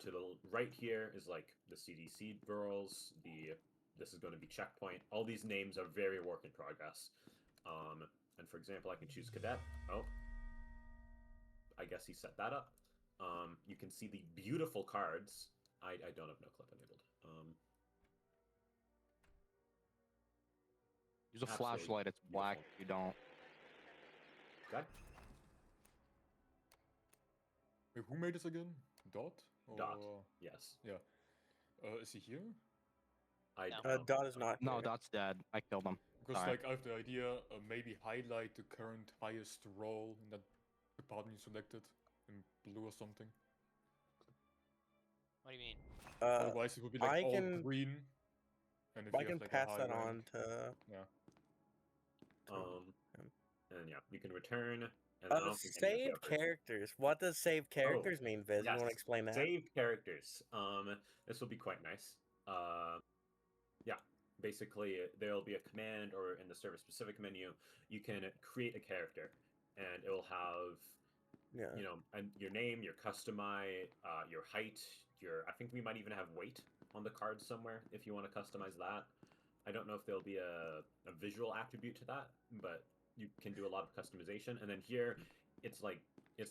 To the right here is like the CDC roles. This is going to be checkpoint. All these names are very work in progress. And for example, I can choose cadet. Oh, I guess he set that up. You can see the beautiful cards. I don't have no clip enabled. Use a absolutely flashlight, it's black. beautiful. You don't. Okay. Wait, who made this again? Dot? Dot. Or- Yes. Is he here? I No. don't know. Dot is not No, here. Dot's dead. I killed him. Because Sorry. like I have the idea, maybe highlight the current highest role in that department you selected in blue or something. What do you mean? Otherwise it would be like I all can- green. And if I you can have, like, a pass high that rank- on to. Yeah. And yeah, you can return. And I don't think any of the Saved others- characters. What does saved characters mean, Viz? You want to yes, explain that? Saved characters. This will be quite nice. Yeah, basically there'll be a command, or in the server-specific menu, you can create a character, and it will have, Yeah. and your name, your customize, your height, I think we might even have weight on the card somewhere if you want to customize that. I don't know if there'll be a visual attribute to that, but you can do a lot of customization. And then here, it's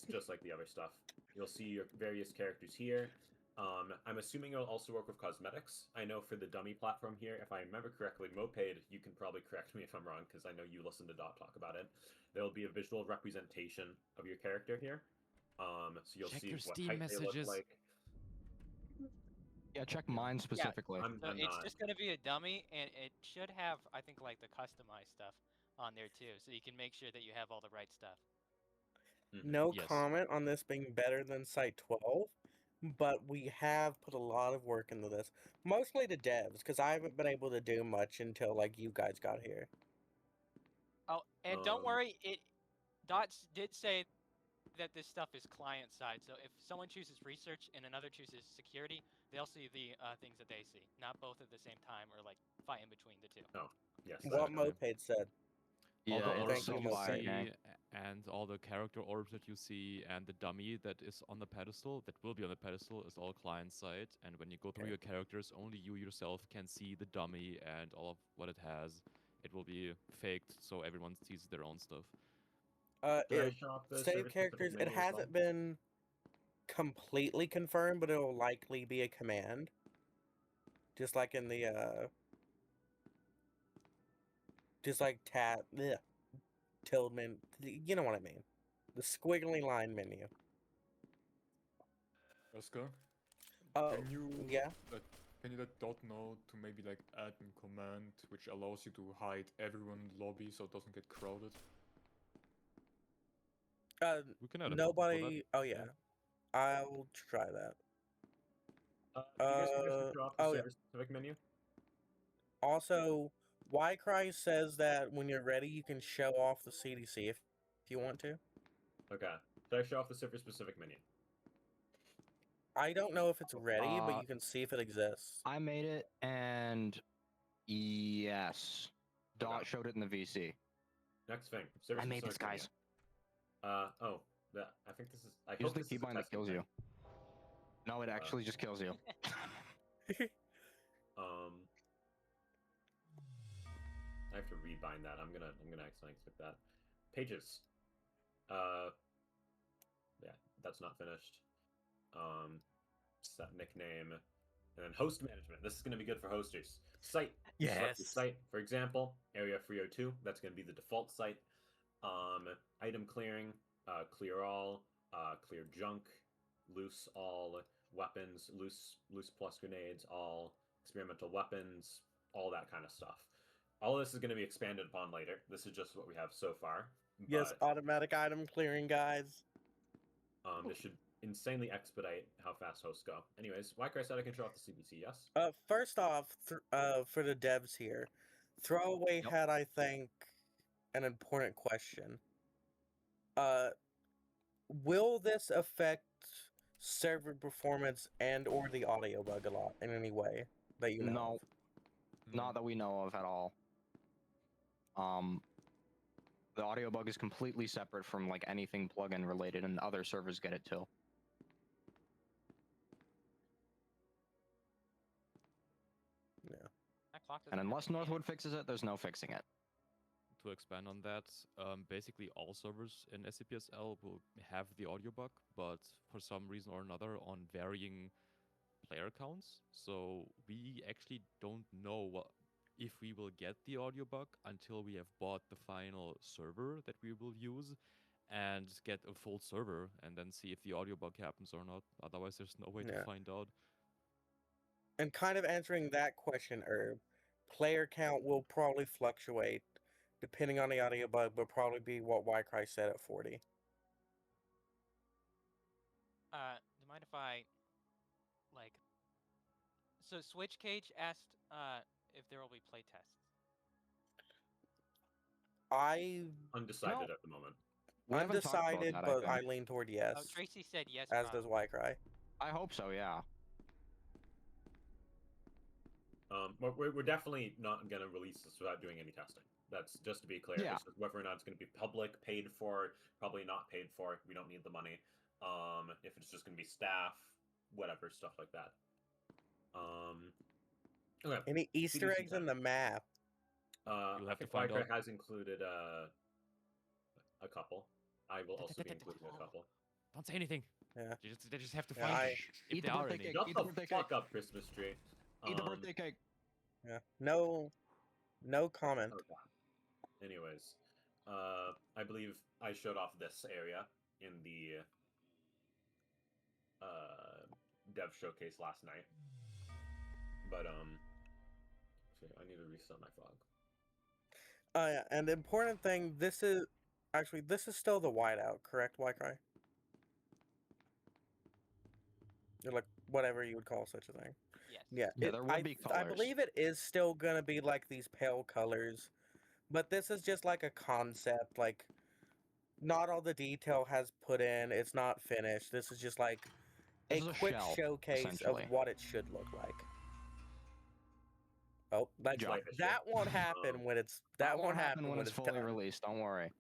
just like the other stuff. You'll see your various characters here. I'm assuming it'll also work with cosmetics. I know for the dummy platform here, if I remember correctly, Moped, you can probably correct me if I'm wrong, because I know you listen to Dot talk about it. There'll be a visual representation of your character here. So you'll Check see your what Steam height they look messages. like. Yeah, check mine specifically. I'm So it's not. just gonna be a dummy, and it should have, I think, like the customized stuff on there too, so you can make sure that you have all the right stuff. No Yes. comment on this being better than Site 12, but we have put a lot of work into this. Mostly the devs, because I haven't been able to do much until like you guys got here. Oh, and don't Um, worry, Dots did say that this stuff is client side, so if someone chooses research and another chooses security, they'll see the things that they see, not both at the same time or like fight in between the two. Yes. What Exactly. Moped said. Yeah, All the Thank orbs it's you, that so you Moped. quiet, see, gang. and all the character orbs that you see, and the dummy that is on the pedestal, that will be on the pedestal, is all client side. And when you go through Okay. your characters, only you yourself can see the dummy and all of what it has. It will be faked, so everyone sees their own stuff. Did I It, show off the save server-specific characters. It menu as well? hasn't been completely confirmed, but it'll likely be a command. Just like in the just like Tillman, you know what I mean. The squiggly line menu. Oscar, Oh, can you yeah. can you let Dot know to maybe like add a command which allows you to hide everyone in the lobby so it doesn't get crowded? We can add a button for that. Nobody. Oh yeah, I'll try that. Do you guys want us to show off the oh, yeah. server-specific menu? Also, Ycry says that when you're ready, you can show off the CDC if you want to. Okay. Did I show off the server-specific menu? I don't know if it's ready, but Uh, you can see if it exists. I made it, and yes, Dot Okay. showed it in the VC. Next thing. I made this, server-specific menu. guys. I think this is. I Use hope the this is a keybind that testing kills thing. you. No, it actually just kills you. I have to rebind that. I'm gonna accidentally click that. Pages. Yeah, that's not finished. set nickname, and then host management. This is going to be good for hosters. Site. Select your Yes. site. For example, Area 302. That's going to be the default site. Item clearing. Clear all. Clear junk. Loose all weapons. Loose plus grenades. All experimental weapons. All that kind of stuff. All of this is going to be expanded upon later. This is just what we have so far. Yes, But, automatic item clearing, guys. this should insanely expedite how fast hosts go. Anyways, Wycry said I can show off the CBC, yes? First off, for the devs here, Throwaway Yep. had, I think, an important question. Will this affect server performance and or the audio bug a lot in any way that you know No, of? not that we know of at all. The audio bug is completely separate from like anything plugin related, and other servers get it too. Yeah. That clock doesn't And have unless any data. Northwood fixes it, there's no fixing it. To expand on that, basically all servers in SCPSL will have the audio bug, but for some reason or another on varying player counts. So we actually don't know if we will get the audio bug until we have bought the final server that we will use and get a full server and then see if the audio bug happens or not. Otherwise, there's no way Yeah. to find out. And kind of answering that question, Herb, player count will probably fluctuate depending on the audio bug, but probably be what Wycry said at 40. Do you mind if I, like, so Switch Cage asked if there will be playtests. I Undecided at the moment. We haven't talked about undecided, that, but I think. lean toward yes, Oh, Tracy said yes. as does Wycry. I hope so, yeah. We're definitely not going to release this without doing any testing. That's just to be clear. Yeah. It's just whether or not it's going to be public, paid for, probably not paid for. We don't need the money. If it's just going to be staff, whatever, stuff like that. Okay. Any Easter CDC eggs in the map? You'll I have to think find Wycry out. has included a couple. I will also be including a couple. Don't say anything. Yeah. They just have to Yeah, find I- it. If Eat there the are birthday any. cake. Shut Eat the the birthday fuck cake. up, Christmas tree. Eat the birthday cake. Yeah. No comment. Okay. Anyways, I believe I showed off this area in the dev showcase last night. But shit, I need to reset my fog. Yeah, and the important thing, this is still the whiteout, correct, Wycry? Or like whatever you would call such a thing. Yes. Yeah, Yeah, there will be I colors. believe it is still gonna be like these pale colors, but this is just like a concept. Like, not all the detail has put in. It's not finished. This is just like a This is a quick shell, showcase of essentially. what it should look like. Oh, that job. Like this that shit. won't happen when it's that won't happen when it's fully done. released. Don't worry.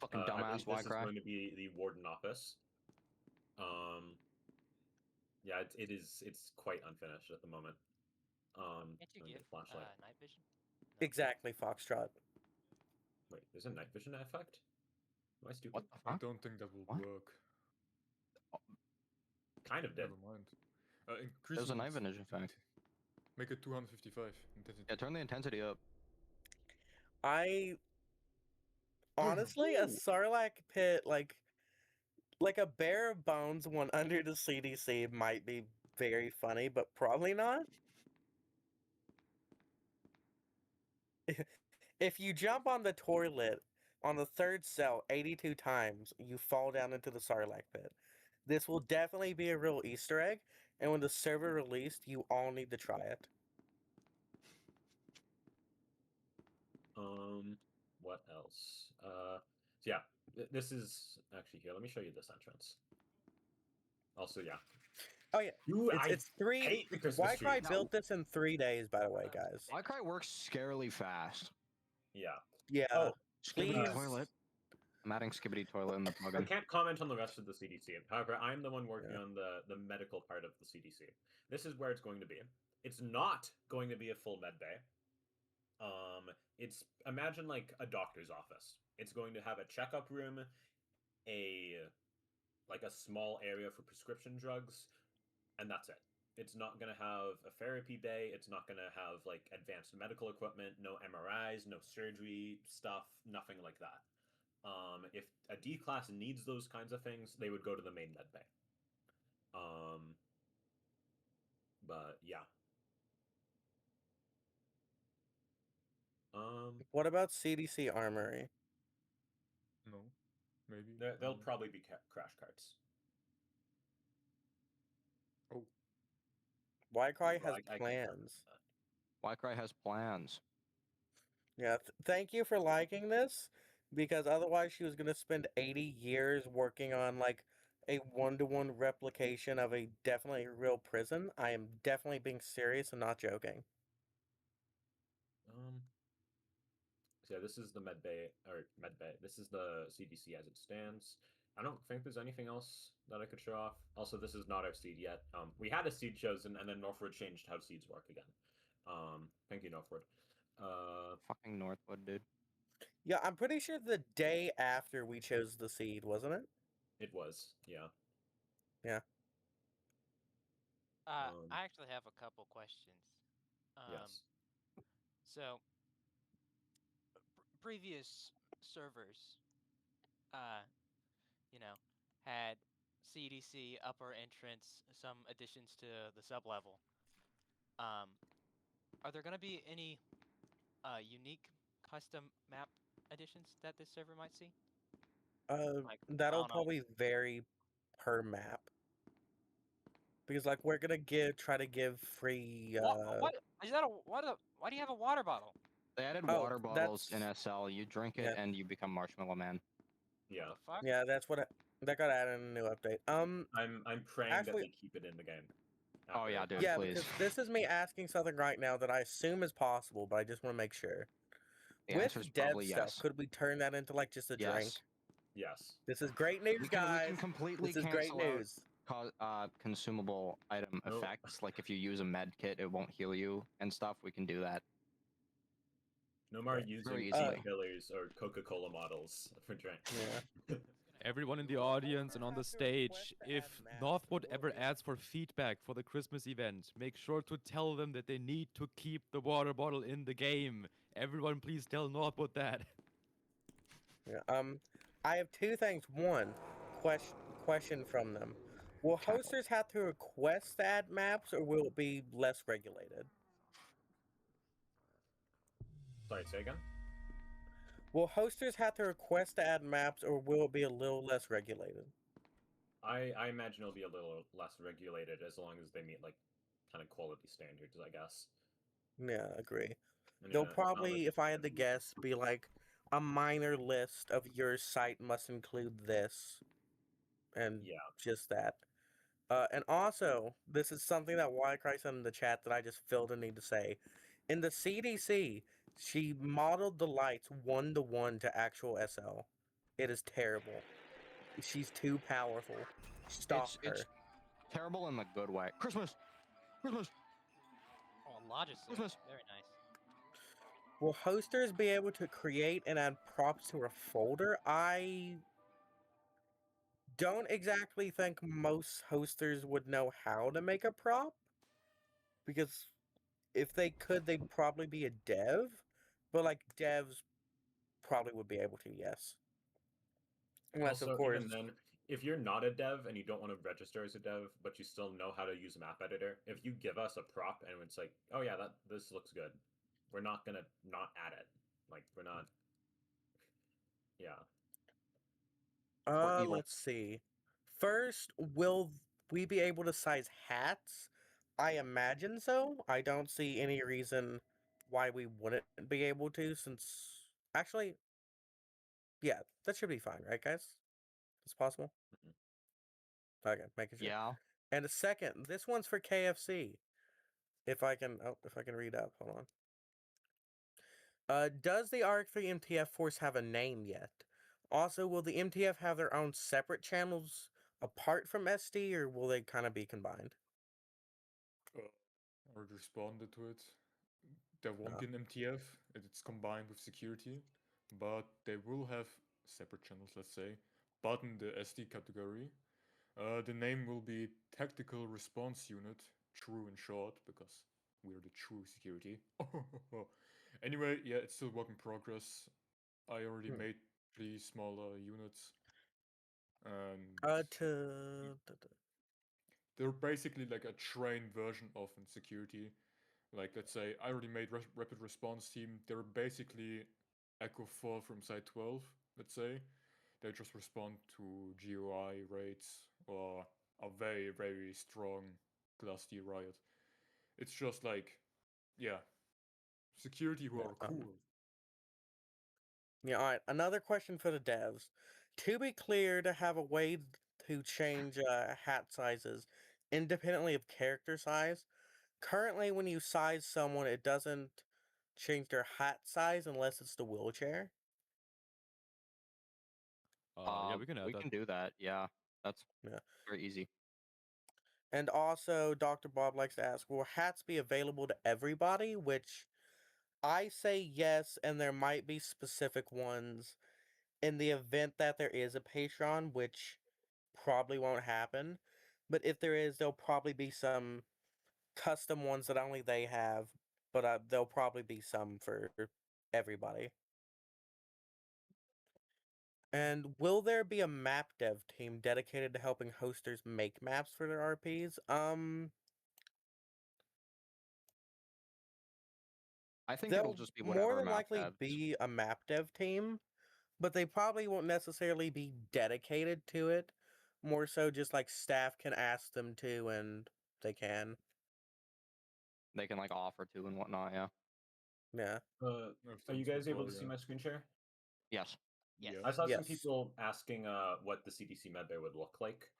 Fucking I dumbass believe this is Wycry. going to be the warden office. Yeah, it's quite unfinished at the moment. Can't you let me give get a flashlight. night vision? No. Exactly, Foxtrot. Wait, there's a night vision effect? Am I stupid? What the I fuck? don't think that will What? work. Kind of did. Never mind. Increase There's a it night vision effect. Make it 255 intensity. Yeah, turn the intensity up. I honestly a Ooh. Sarlacc pit like a bare bones one under the CDC might be very funny, but probably not. If you jump on the toilet on the third cell 82 times, you fall down into the Sarlacc pit. This will definitely be a real Easter egg, and when the server released, you all need to try it. What else? So yeah, this is actually here. Let me show you this entrance. Also, yeah. Oh yeah, Dude, it's three. hate the Christmas tree. Wi-Fi built this in 3 days, by the way, guys. Wycry works scarily fast. Yeah. Yeah. Oh, Skibbity Please. toilet. I'm adding Skibbity toilet in the I plugin. can't comment on the rest of the CDC. However, I'm the one working Yeah. on the medical part of the CDC. This is where it's going to be. It's not going to be a full med bay. It's imagine like a doctor's office. It's going to have a checkup room. a small area for prescription drugs, and that's it. It's not going to have a therapy bay. It's not going to have like advanced medical equipment, no MRIs, no surgery stuff, nothing like that. If a D class needs those kinds of things, they would go to the main med bay. But yeah. What about CDC Armory? No, maybe. They'll probably be crash carts. Oh, Wycry Well, has I confirmed plans. that. Wycry has plans. Yeah, thank you for liking this, because otherwise she was gonna spend 80 years working on like a one-to-one replication of a definitely real prison. I am definitely being serious and not joking. So yeah, this is the med bay. This is the CDC as it stands. I don't think there's anything else that I could show off. Also, this is not our seed yet. We had a seed chosen, and then Northwood changed how seeds work again. Thank you, Northwood. Fucking Northwood, dude. Yeah, I'm pretty sure the day after we chose the seed, wasn't it? It was, yeah. I actually have a couple questions. Yes. So, previous servers, had CDC upper entrance, some additions to the sublevel. Are there going to be any unique custom map additions that this server might see? Like, I That'll don't know. probably vary per map. Because like we're gonna try to give free What is that? Why do you have a water bottle? They added Oh, water bottles in that's- SL. You drink it yeah. and you become Marshmallow Man. Yeah. The fuck? Yeah, that's what that got added in a new update. I'm praying that actually- they keep it in the game. Oh, yeah, dude. Yeah, please. because this is me asking something right now that I assume is possible, but I just want to make sure. The With answer is dev probably stuff, yes. could we turn that into like just a drink? Yes. Yes. This is great news, We guys. can completely This is great cancel out news. consumable item Nope. effects. Like if you use a med kit, it won't heal you and stuff. We can do that. No more Right. using Very painkillers easily. killers or Coca-Cola models for drink. Yeah. Everyone in the Will audience Hosters and on the have to stage, request to if add maps, Northwood or will ever it be- asks for feedback for the Christmas event, make sure to tell them that they need to keep the water bottle in the game. Everyone, please tell Northwood that. Yeah. I have two things. One, question from them. Will hosters have to request to add maps, or will it be less regulated? Sorry, say again? Will hosters have to request to add maps, or will it be a little less regulated? I imagine it'll be a little less regulated as long as they meet like kind of quality standards, I guess. Yeah, agree. And, They'll it's not like probably, it's if I had gonna to be- guess, be like a minor list of your site must include this, and Yeah. just that. And also, this is something that Wycry said in the chat that I just felt a need to say. In the CDC, she modeled the lights 1-to-1 to actual SL. It is terrible. She's too powerful. Stop her. It's terrible in the good way. Christmas. Oh, Logis. Christmas. Very nice. Will hosters be able to create and add props to a folder? I don't exactly think most hosters would know how to make a prop, because if they could, they'd probably be a dev, but like devs probably would be able to, yes. Unless, Also, of course, even then, if you're not a dev and you don't want to register as a dev, but you still know how to use a map editor, if you give us a prop and it's like, oh yeah, this looks good, we're not gonna not add it. Like we're not. Yeah. evil. let's see. First, will we be able to size hats? I imagine so. I don't see any reason why we wouldn't be able to, since actually, yeah, that should be fine, right, guys? It's possible. Okay, making sure. Yeah. And a second, this one's for KFC. If I can read up, hold on. Does the ARC-3 MTF force have a name yet? Also, will the MTF have their own separate channels apart from SD, or will they kind of be combined? I already responded to it. There won't be an MTF. It's combined with security, but they will have separate channels, let's say. button the SD category. The name will be Tactical Response Unit, true in short, because we're the true security. Anyway, yeah, it's still work in progress. I already Hmm. made 3 smaller units, and they're basically like a trained version of security. Like, let's say I already made rapid response team. They're basically Echo 4 from Site 12. Let's say they just respond to GUI raids or a very very strong Class D riot. It's just like, yeah, security who Yeah, are cool. Yeah, all right. Another question for the devs. To be clear, to have a way to change hat sizes independently of character size, currently when you size someone, it doesn't change their hat size unless it's the wheelchair. Yeah, we can add We that. can do that. Yeah, that's Yeah. very easy. And also, Dr. Bob likes to ask, will hats be available to everybody? Which I say yes, and there might be specific ones in the event that there is a Patreon, which probably won't happen. But if there is, there'll probably be some custom ones that only they have, but there'll probably be some for everybody. And will there be a map dev team dedicated to helping hosters make maps for their RPs? I think it'll There'll just be more whatever than map likely devs. be a map dev team, but they probably won't necessarily be dedicated to it. More so just like staff can ask them to and they can. They can like offer to and whatnot. Yeah. Yeah. I've Are done you this guys able before, to see yeah. my screen share? Yes. Yes. I saw some Yes. people asking what the CDC medbay would look like.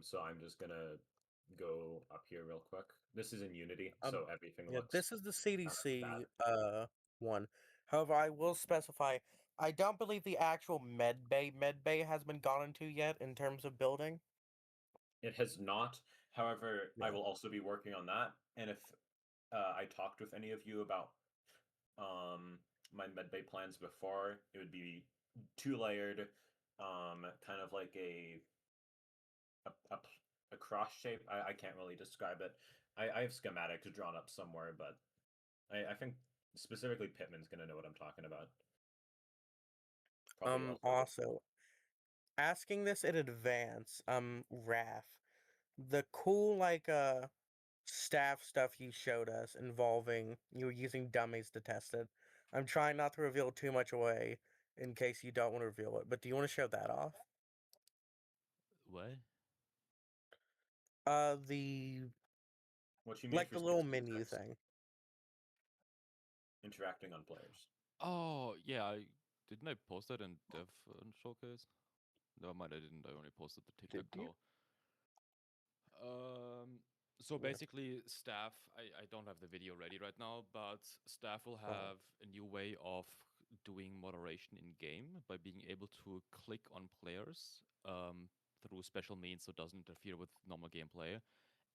So I'm just gonna go up here real quick. This is in Unity, so everything Yeah, looks. this is the CDC that. one. However, I will specify I don't believe the actual medbay has been gone into yet in terms of building. It has not. However, I Yeah. will also be working on that. And if I talked with any of you about my medbay plans before, it would be 2-layered, kind of like a cross shape. I can't really describe it. I have schematics drawn up somewhere, but I think specifically Pittman's gonna know what I'm talking about. Probably also. Also asking this in advance, Raph, the cool staff stuff you showed us involving you were using dummies to test it. I'm trying not to reveal too much away in case you don't want to reveal it, but do you want to show that off? What? The What you mean like for the little 6v6? menu thing. Interacting on players. Oh, yeah, didn't I post that in Dev Showcase? Never mind, I didn't. I only posted the Did you? tic-tac-toe. So Yeah. basically, staff, I don't have the video ready right now, but staff will Oh. have a new way of doing moderation in game by being able to click on players through special means so it doesn't interfere with normal gameplay.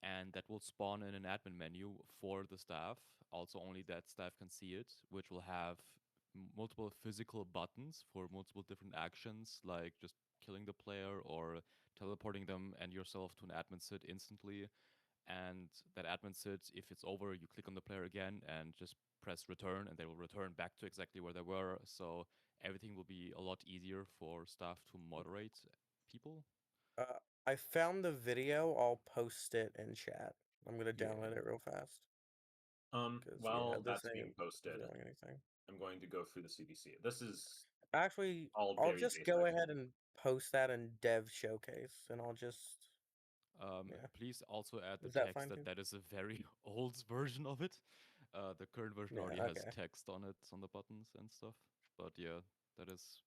And that will spawn in an admin menu for the staff. Also, only that staff can see it, which will have multiple physical buttons for multiple different actions, like just killing the player or teleporting them and yourself to an admin sit instantly. And that admin sit, if it's over, you click on the player again and just press return, and they will return back to exactly where they were. So everything will be a lot easier for staff to moderate people. I found the video. I'll post it in chat. I'm gonna Yeah. download it real fast. While this that's being ain't posted, revealing anything. I'm going to go through the CDC. This is Actually, all I'll very just go basic. ahead and post that in Dev Showcase, and I'll just. Yeah. Please also add the Is that text fine that too? that is a very old version of it. The current version Yeah, already has okay. text on it, on the buttons and stuff. But yeah, that is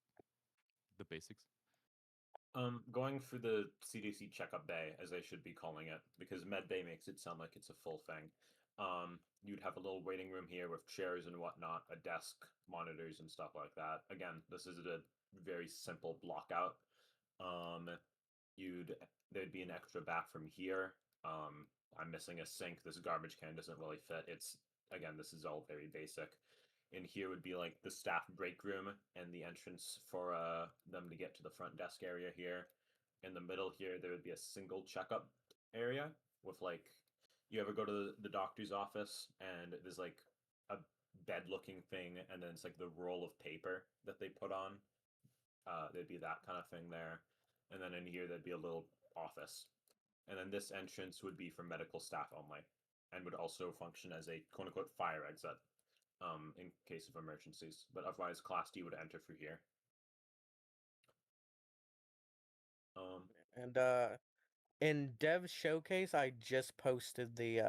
the basics. Going through the CDC checkup bay, as they should be calling it, because med bay makes it sound like it's a full thing. You'd have a little waiting room here with chairs and whatnot, a desk, monitors, and stuff like that. Again, this is a very simple block out. There'd be an extra bathroom here. I'm missing a sink. This garbage can doesn't really fit. This is all very basic. In here would be like the staff break room and the entrance for them to get to the front desk area here. In the middle here, there would be a single checkup area with like, you ever go to the doctor's office and there's like a bed looking thing and then it's like the roll of paper that they put on. There'd be that kind of thing there. And then in here, there'd be a little office. And then this entrance would be for medical staff only and would also function as a quote unquote fire exit in case of emergencies. But otherwise, Class D would enter through here. And in Dev Showcase, I just posted the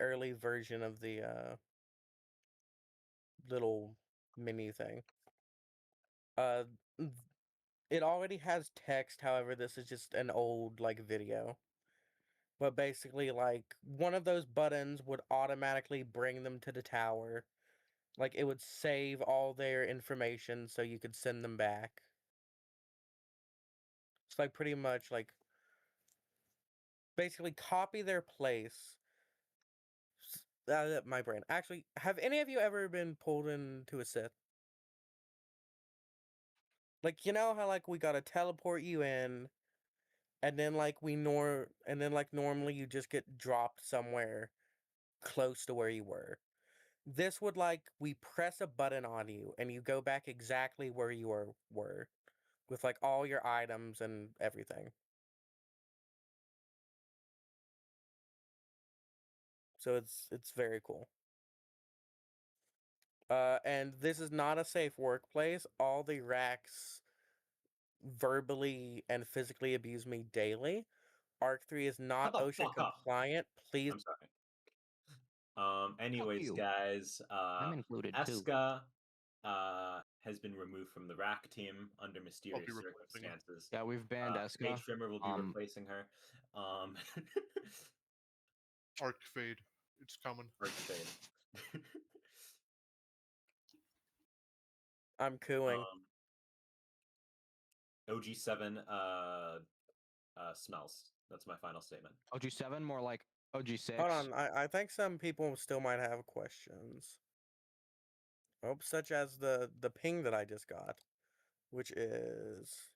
early version of the little mini thing. It already has text, however, this is just an old like video. But basically, like, one of those buttons would automatically bring them to the tower. Like, it would save all their information so you could send them back. It's like pretty much like basically copy their place. My brain. Actually, have any of you ever been pulled into a Sith? Like, you know how like we gotta teleport you in, and then like normally you just get dropped somewhere close to where you were. This would like we press a button on you and you go back exactly where you were with like all your items and everything. So it's very cool. And this is not a safe workplace. All the racks verbally and physically abuse me daily. Arc 3 is not the OSHA fuck up. compliant. Please. I'm sorry. Anyways, you. guys, I'm included too. Eska has been removed from the rack team under mysterious replacing her. circumstances. Yeah, we've banned Eska. Nate Shrimmer will be replacing her. Arc Fade. It's coming. Arc Fade. I'm cooing. OG7 smells. That's my final statement. OG7, more like OG6. Hold on, I think some people still might have questions. Oh, such as the ping that I just got, which is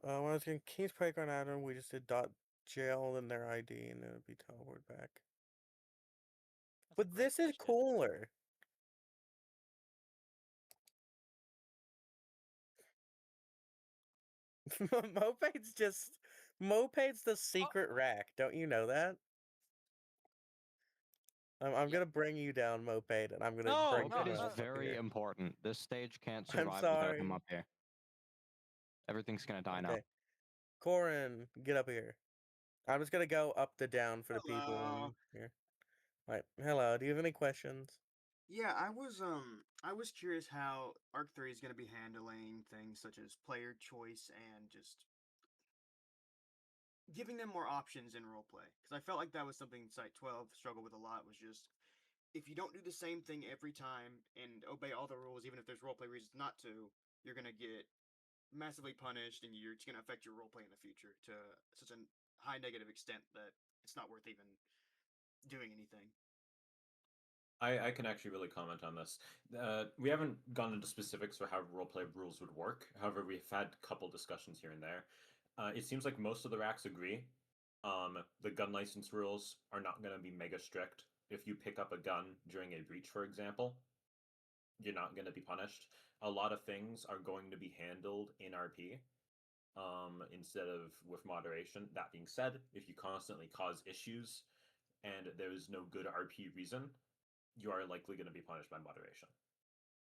when I was in King's Playground Adam, we just did .jail in their ID and then it'd be teleported back. But this is cooler. Mopade's the secret rack. Don't you know that? I'm gonna bring you down, Mopade, and I'm gonna bring Mopade you is up very here. important. This stage can't I'm survive without him sorry. up here. Everything's gonna die now. Okay. Corin, get up here. I'm just gonna go up the down for the people here. Right. Hello. Do you have any questions? Yeah, I was curious how Arc 3 is going to be handling things such as player choice and just giving them more options in roleplay. Because I felt like that was something Site 12 struggled with a lot, was just if you don't do the same thing every time and obey all the rules, even if there's roleplay reasons not to, you're going to get massively punished and you're just going to affect your roleplay in the future to such a high negative extent that it's not worth even doing anything. I can actually really comment on this. We haven't gone into specifics for how roleplay rules would work. However, we've had a couple discussions here and there. It seems like most of the racks agree. The gun license rules are not going to be mega strict. If you pick up a gun during a breach, for example, you're not going to be punished. A lot of things are going to be handled in RP instead of with moderation. That being said, if you constantly cause issues and there's no good RP reason, you are likely going to be punished by moderation.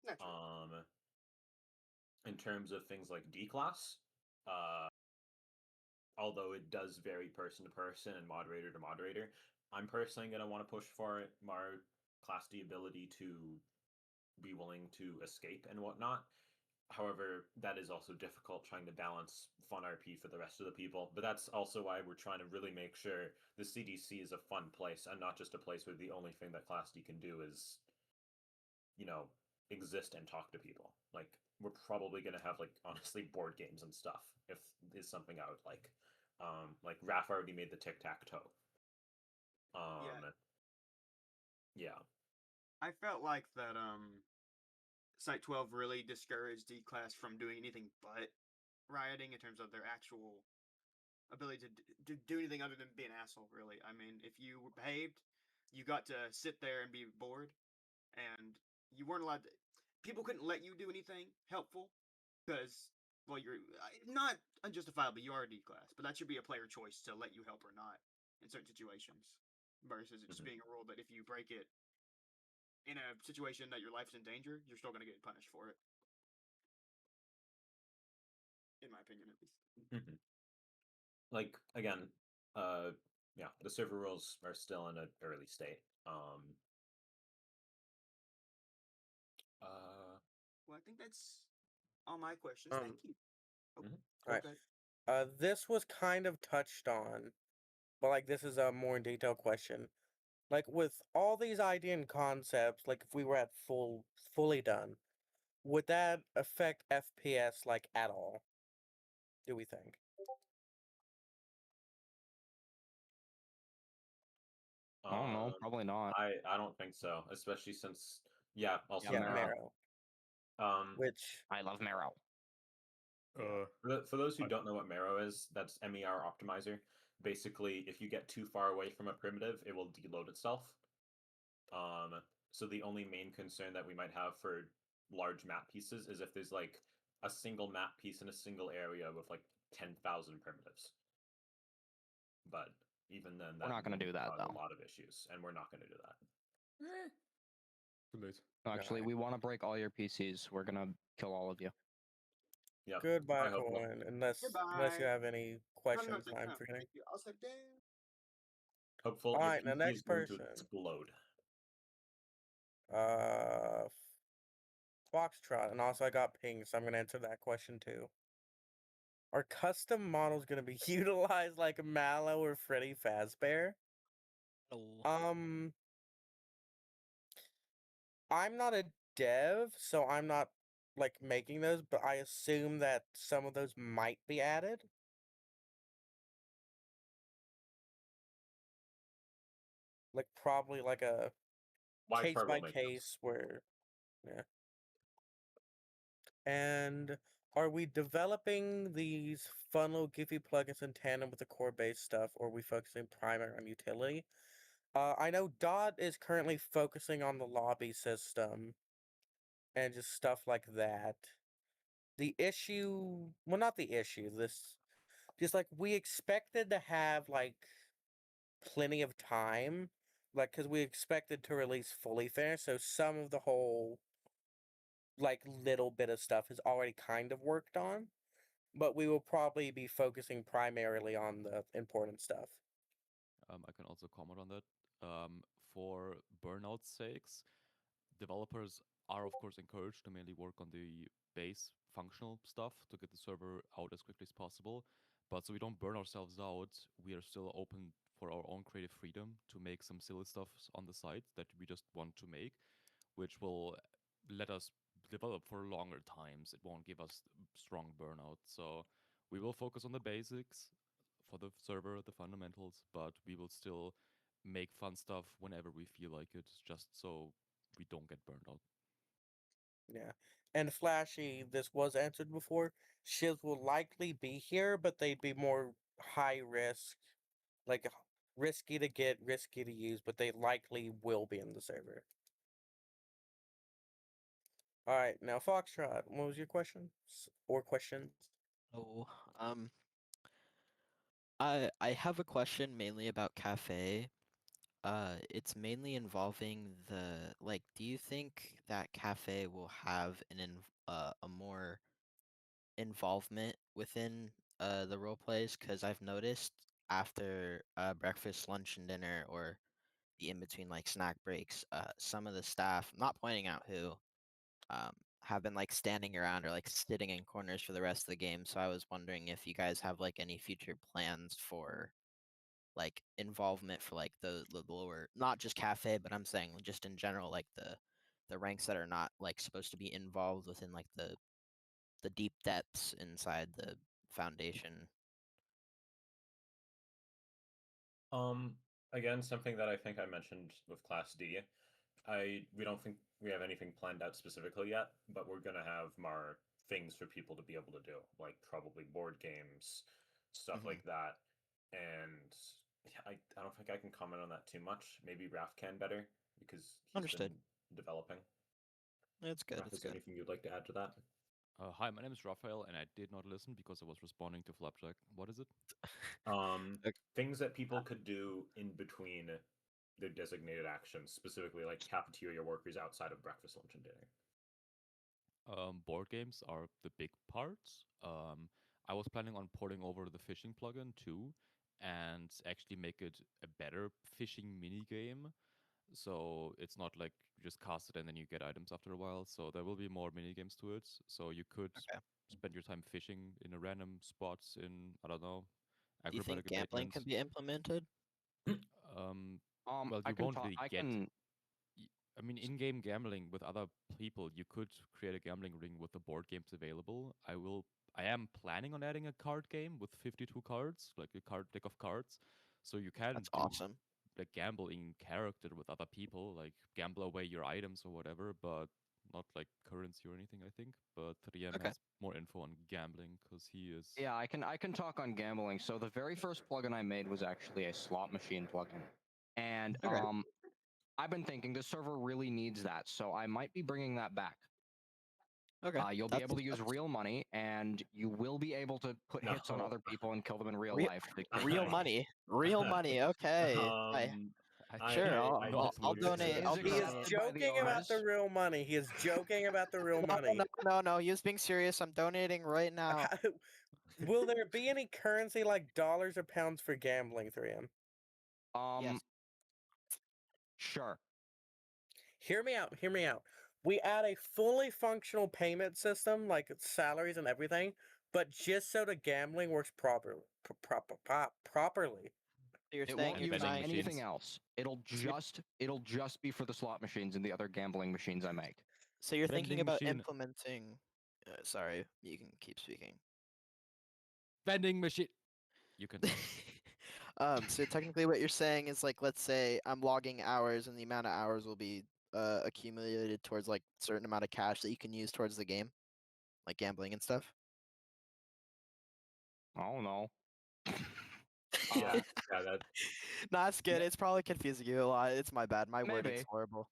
Naturally. In terms of things like D-Class, although it does vary person to person and moderator to moderator, I'm personally going to want to push for more Class D ability to be willing to escape and whatnot. However, that is also difficult trying to balance fun RP for the rest of the people. But that's also why we're trying to really make sure the CDC is a fun place and not just a place where the only thing that Class D can do is, you know, exist and talk to people. Like, we're probably going to have, like, honestly, board games and stuff, if is something I would like. Like, Raph already made the tic-tac-toe. Yeah. I felt like that Site 12 really discouraged D-Class from doing anything but rioting in terms of their actual ability to do anything other than be an asshole, really. I mean, if you were behaved, you got to sit there and be bored, and you weren't allowed to. People couldn't let you do anything helpful because, well, you're not unjustifiably, you are a D-Class, but that should be a player choice to let you help or not in certain situations versus it just being a rule that if you break it in a situation that your life's in danger, you're still going to get punished for it. In my opinion, at least. Like again, yeah, the server rules are still in an early state. Well, I think that's all my questions. Um, Thank you. Oh, Alright. okay. This was kind of touched on, but like this is a more in detail question. Like with all these idea and concepts, like if we were at fully done, would that affect FPS like at all? Do we think? I don't know. Probably not. I don't think so, especially since also Yeah, Marrow. Marrow. Which I love Marrow. for those who don't know what Marrow is, that's MER optimizer. Basically, if you get too far away from a primitive, it will deload itself. So the only main concern that we might have for large map pieces is if there's like a single map piece in a single area with like 10,000 primitives. But even then, We're not going to do that, though. A lot of issues, and we're not going to do that. Too late. Actually, we want to break all your PCs. We're going to kill all of you. Yeah. Goodbye, Hopeful. Cohen. Unless you Goodbye. have any No, questions, thank I'm you. forgetting. Thank you. I'll say, damn. Hopeful. Alright, your the PC next is going to person. explode. Foxtrot, and also I got ping, so I'm gonna answer that question too. Are custom models gonna be utilized like Mallow or Freddy Fazbear? Oh. I'm not a dev, so I'm not like making those, but I assume that some of those might be added. Like probably like a case Wildfire by will make sense. case where yeah. And are we developing these fun little Giphy plugins in tandem with the core base stuff, or are we focusing primarily on utility? I know Dot is currently focusing on the lobby system and just stuff like that. The issue, well, not the issue, just like we expected to have like plenty of time, like, because we expected to release fully fair, so some of the whole like little bit of stuff is already kind of worked on, but we will probably be focusing primarily on the important stuff. I can also comment on that. For burnout's sakes, developers are of course encouraged to mainly work on the base functional stuff to get the server out as quickly as possible. But so we don't burn ourselves out, we are still open for our own creative freedom to make some silly stuff on the side that we just want to make, which will let us develop for longer times. It won't give us strong burnout. So we will focus on the basics for the server, the fundamentals, but we will still make fun stuff whenever we feel like it, just so we don't get burned out. Yeah. And Flashy, this was answered before. Shivs will likely be here, but they'd be more high risk, like risky to get, risky to use, but they likely will be in the server. All right, now Foxtrot, what was your question or questions? Oh, I have a question mainly about Cafe. It's mainly involving do you think that Cafe will have a more involvement within the role plays? Because I've noticed after breakfast, lunch, and dinner, or the in between like snack breaks, some of the staff, not pointing out who, um, have been like standing around or like sitting in corners for the rest of the game. So I was wondering if you guys have like any future plans for like involvement for like the lower, not just Cafe, but I'm saying just in general, like the ranks that are not like supposed to be involved within like the deep depths inside the foundation. Again, something that I think I mentioned with Class D. we don't think we have anything planned out specifically yet, but we're gonna have more things for people to be able to do, like probably board games, stuff Mhm. like that. And yeah, I don't think I can comment on that too much. Maybe Raph can better because he's Understood. been developing. It's good. Raph, It's is there good. anything you'd like to add to that? Hi, my name is Raphael, and I did not listen because I was responding to Flapjack. What is it? Ok. Things that people could do in between their designated actions, specifically like cafeteria workers outside of breakfast, lunch, and dinner. Board games are the big parts. I was planning on porting over the fishing plugin too, and actually make it a better fishing mini game. So it's not like you just cast it and then you get items after a while. So there will be more mini games to it. So you could Okay. spend your time fishing in a random spots in, I don't know, Do you think acrobatic gambling abatements. can be implemented? Well, I you can won't talk. really I get. can. I mean, in-game gambling with other people, you could create a gambling ring with the board games available. I am planning on adding a card game with 52 cards, like a card deck of cards, so you can That's do awesome. the gambling character with other people, like gamble away your items or whatever, but not like currency or anything, I think. But 3M Okay. has more info on gambling because he is. Yeah, I can talk on gambling. So the very first plugin I made was actually a slot machine plugin, and Okay. I've been thinking the server really needs that, so I might be bringing that back. Okay. You'll be able to use real money, and you will be able to put hits on No. other people and kill them in real Real- life. to get real money. money. Okay. Sure, I'll donate. I'll He He is donate. accepted by the joking about the owners. real money. He is joking about the real money. No. He was being serious. I'm donating right now. Will there be any currency like dollars or pounds for gambling, 3M? Yes. Sure. Hear me out. Hear me out. We add a fully functional payment system, like salaries and everything, but just so the gambling works properly. Properly. So you're It saying won't you're use vending trying. anything machines. else. It'll So just be for the slot machines and the other gambling machines I make. So you're thinking Vending about machine. implementing. Sorry, you can keep speaking. Vending machine. You can. So technically, what you're saying is like, let's say I'm logging hours, and the amount of hours will be accumulated towards like certain amount of cash that you can use towards the game, like gambling and stuff. Oh no. Yeah, that. No, that's good. It's probably confusing you a lot. It's my bad. My wording's Maybe. horrible.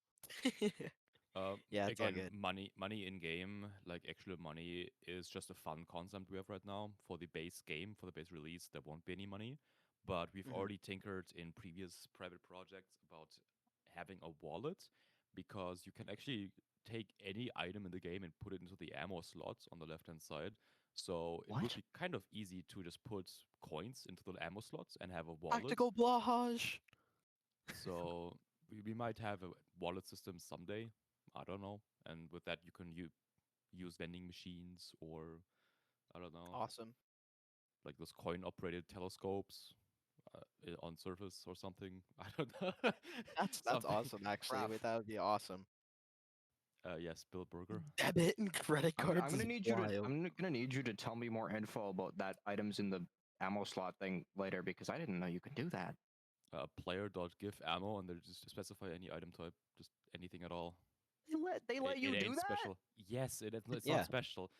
Yeah, it's all Again, good. money in game, like actual money, is just a fun concept we have right now. For the base game, for the base release, there won't be any money. But we've Mhm. already tinkered in previous private projects about having a wallet, because you can actually take any item in the game and put it into the ammo slots on the left-hand side. So it would What? be kind of easy to just put coins into the ammo slots and have a wallet. Tactical blahage. So we might have a wallet system someday. I don't know. And with that, you can use vending machines, or I don't know, Awesome. like those coin-operated telescopes on Surface or something. I don't know. That's Something. awesome. Actually, Raph. wait, that would be awesome. Yes, Bill Burger. Debit and credit I'm cards. gonna is need you to. wild. I'm gonna need you to tell me more info about that items in the ammo slot thing later because I didn't know you could do that. Player.give ammo, and they just specify any item type, just anything at all. They let you it do ain't that? special. Yes, it's Yeah. not special.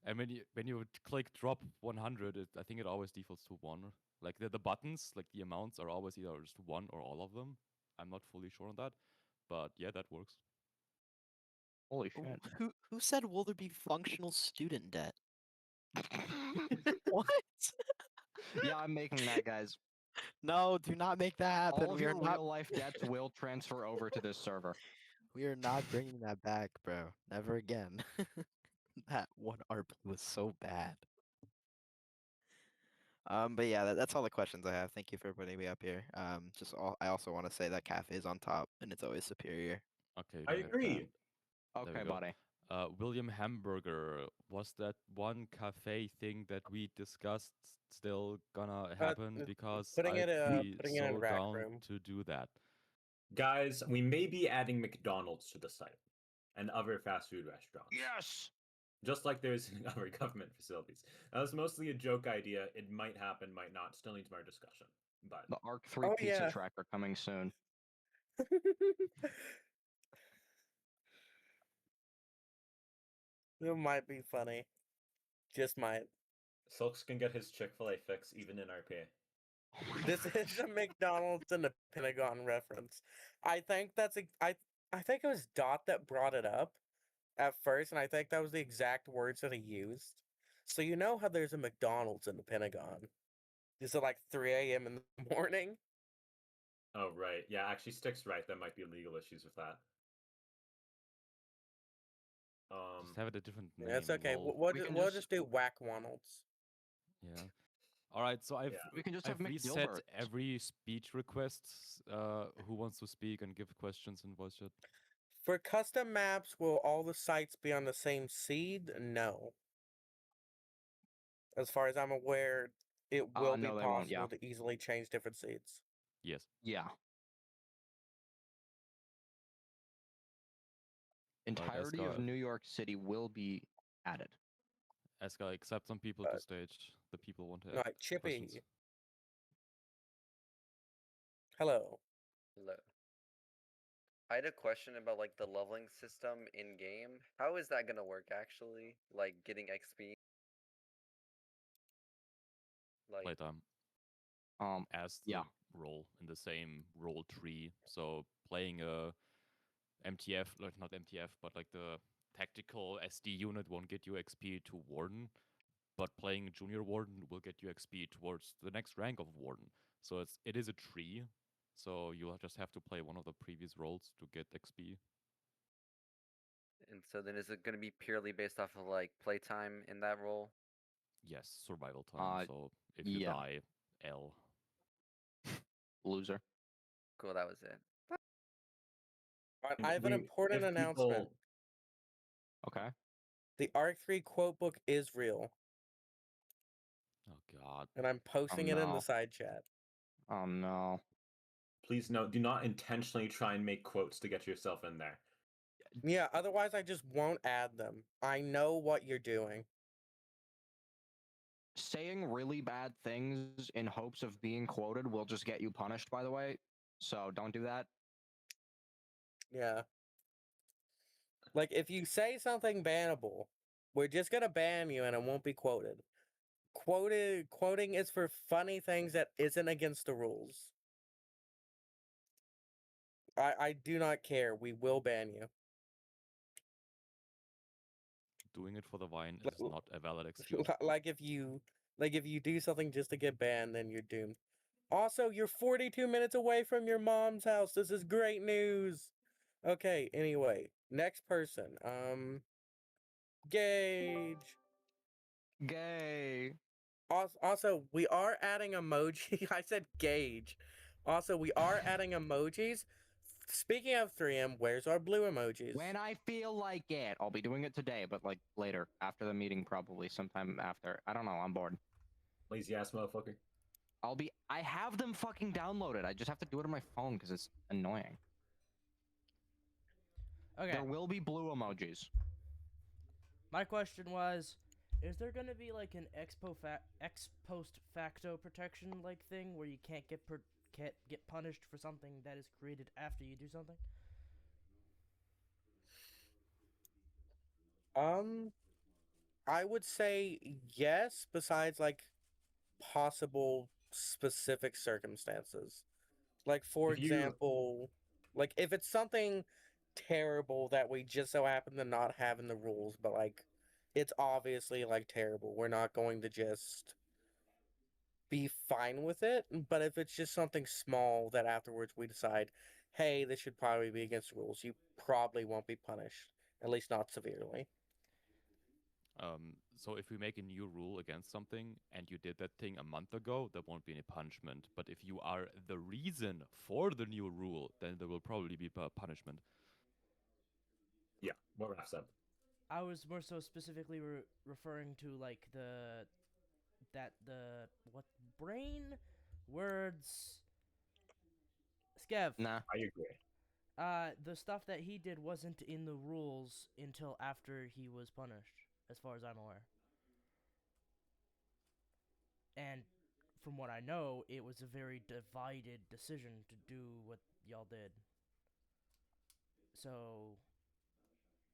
And when you click drop 100, I think it always defaults to 1. Like the buttons, like the amounts are always either just 1 or all of them. I'm not fully sure on that, but yeah, that works. Holy shit. Who said will there be functional student debt? What? Yeah, I'm making that, guys. No, do not make that happen. All of We are your not. real life debts will transfer over to this server. We are not bringing that back, bro. Never again. That one RP was so bad. But yeah, that's all the questions I have. Thank you for putting me up here. I also want to say that cafe is on top, and it's always superior. Okay, I got it. agree. There we Okay, go. buddy. William Hamburger, was that one cafe thing that we discussed still gonna happen? Because putting it, I'd be putting it in so Rack down Room. to do that. Guys, we may be adding McDonald's to the site and other fast food restaurants. Yes. Just like there's in other government facilities. That was mostly a joke idea. It might happen, might not. Still needs more discussion. But The Arc 3 Oh, pizza yeah. tracker coming soon. It might be funny. Just might. Silks can get his Chick-fil-A fix even in RPA. This is a McDonald's and a Pentagon reference. I think that's I think it was Dot that brought it up at first, and I think that was the exact words that he used. So you know how there's a McDonald's in the Pentagon. Is it like 3 a.m. in the morning? Oh right, yeah. Actually, Stick's right. There might be legal issues with that. Just have it a different name. That's okay. lol. We'll just do Whack Wonalds. Yeah. All right. So I've Yeah. We can just I've have reset McDilbert. every speech request. Who wants to speak and give questions in voice chat? For custom maps, will all the sites be on the same seed? No. As far as I'm aware, it will be no, they won't, yeah. possible to easily change different seeds. Yes. Yeah. Alright, Entirety of Eska, New York City will be added. Eska, accept some people to stage. The people want to ask Right, Chippy. questions. Hello. Hello. I had a question about like the leveling system in game. How is that gonna work actually? Like getting XP? Like Playtime. As the yeah. role in the same role tree. So playing a MTF, like not MTF, but like the tactical SD unit won't get you XP to Warden, but playing Junior Warden will get you XP towards the next rank of Warden. So it is a tree. So you'll just have to play one of the previous roles to get XP. and so then is it gonna be purely based off of like playtime in that role? Yes, survival time. So if you yeah. die, L. Loser. Cool, that was it. I have an important announcement. Okay. The Arc 3 quote book is real, Oh god. and I'm posting it in no. the side chat. Oh no. Please note, do not intentionally try and make quotes to get yourself in there. Yeah, otherwise I just won't add them. I know what you're doing. Saying really bad things in hopes of being quoted will just get you punished, by the way. So don't do that. Yeah. Like, if you say something bannable, we're just gonna ban you and it won't be quoted. Quoting is for funny things that isn't against the rules. I do not care. We will ban you. Doing it for the wine is not a valid excuse. Like if you do something just to get banned, then you're doomed. Also, you're 42 minutes away from your mom's house. This is great news. Okay, anyway, next person. Gage. Gay. Also, we are adding emoji. I said Gage. Also, we are adding emojis. Speaking of 3M, where's our blue emojis? When I feel like it. I'll be doing it today, but like later. After the meeting, probably. Sometime after. I don't know. I'm bored. Lazy ass motherfucker. I have them fucking downloaded. I just have to do it on my phone because it's annoying. Okay. There will be blue emojis. My question was, is there gonna be like an ex post facto protection like thing where you can't get punished for something that is created after you do something? I would say yes, besides like possible specific circumstances. Like for example, like if it's something terrible that we just so happen to not have in the rules, but like it's obviously like terrible, we're not going to just be fine with it. But if it's just something small that afterwards we decide, hey, this should probably be against the rules, you probably won't be punished, at least not severely. So if we make a new rule against something and you did that thing a month ago, there won't be any punishment. But if you are the reason for the new rule, then there will probably be punishment. Yeah, what Raph said. I was more so specifically referring to like the brain words. Skev. Nah, I agree. The stuff that he did wasn't in the rules until after he was punished, as far as I'm aware. And from what I know, it was a very divided decision to do what y'all did. So...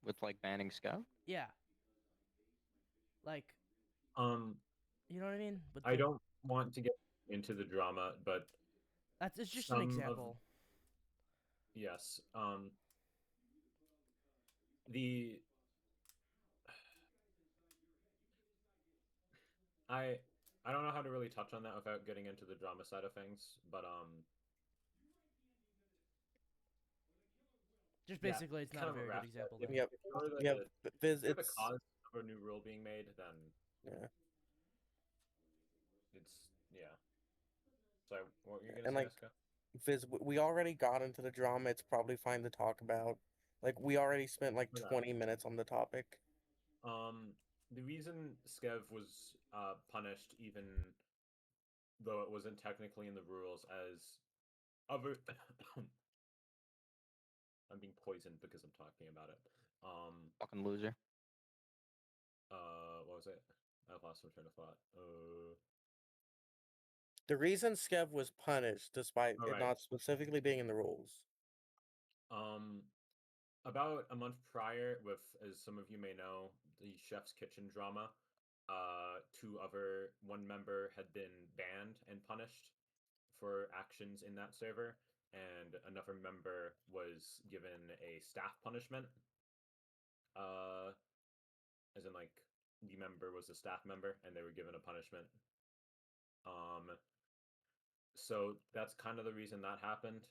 With, like, banning Scout? Yeah. Like, Um, you know what I mean? But I don't want to get into the drama, but that's it's just an some of example. yes, the I I don't know how to really touch on that without getting into the drama side of things, but Just yeah, basically, it's not kind a of very good wraps that. example. If, Then. Yep. if you're the Yep. Viz, if you're the it's cause of a new rule being made, then yeah. it's yeah. So what were you gonna And say, like Eska? Viz, we already got into the drama. It's probably fine to talk about. Like we already spent like Okay. 20 minutes on the topic. The reason Skev was punished, even though it wasn't technically in the rules, as other I'm being poisoned because I'm talking about it. Fucking loser. What was it? I lost my train of thought. The reason Skev was punished, despite it Alright. not specifically being in the rules. About a month prior, with, as some of you may know, the Chef's Kitchen drama, one member had been banned and punished for actions in that server, and another member was given a staff punishment. As in, like, the member was a staff member, and they were given a punishment. So that's kind of the reason that happened.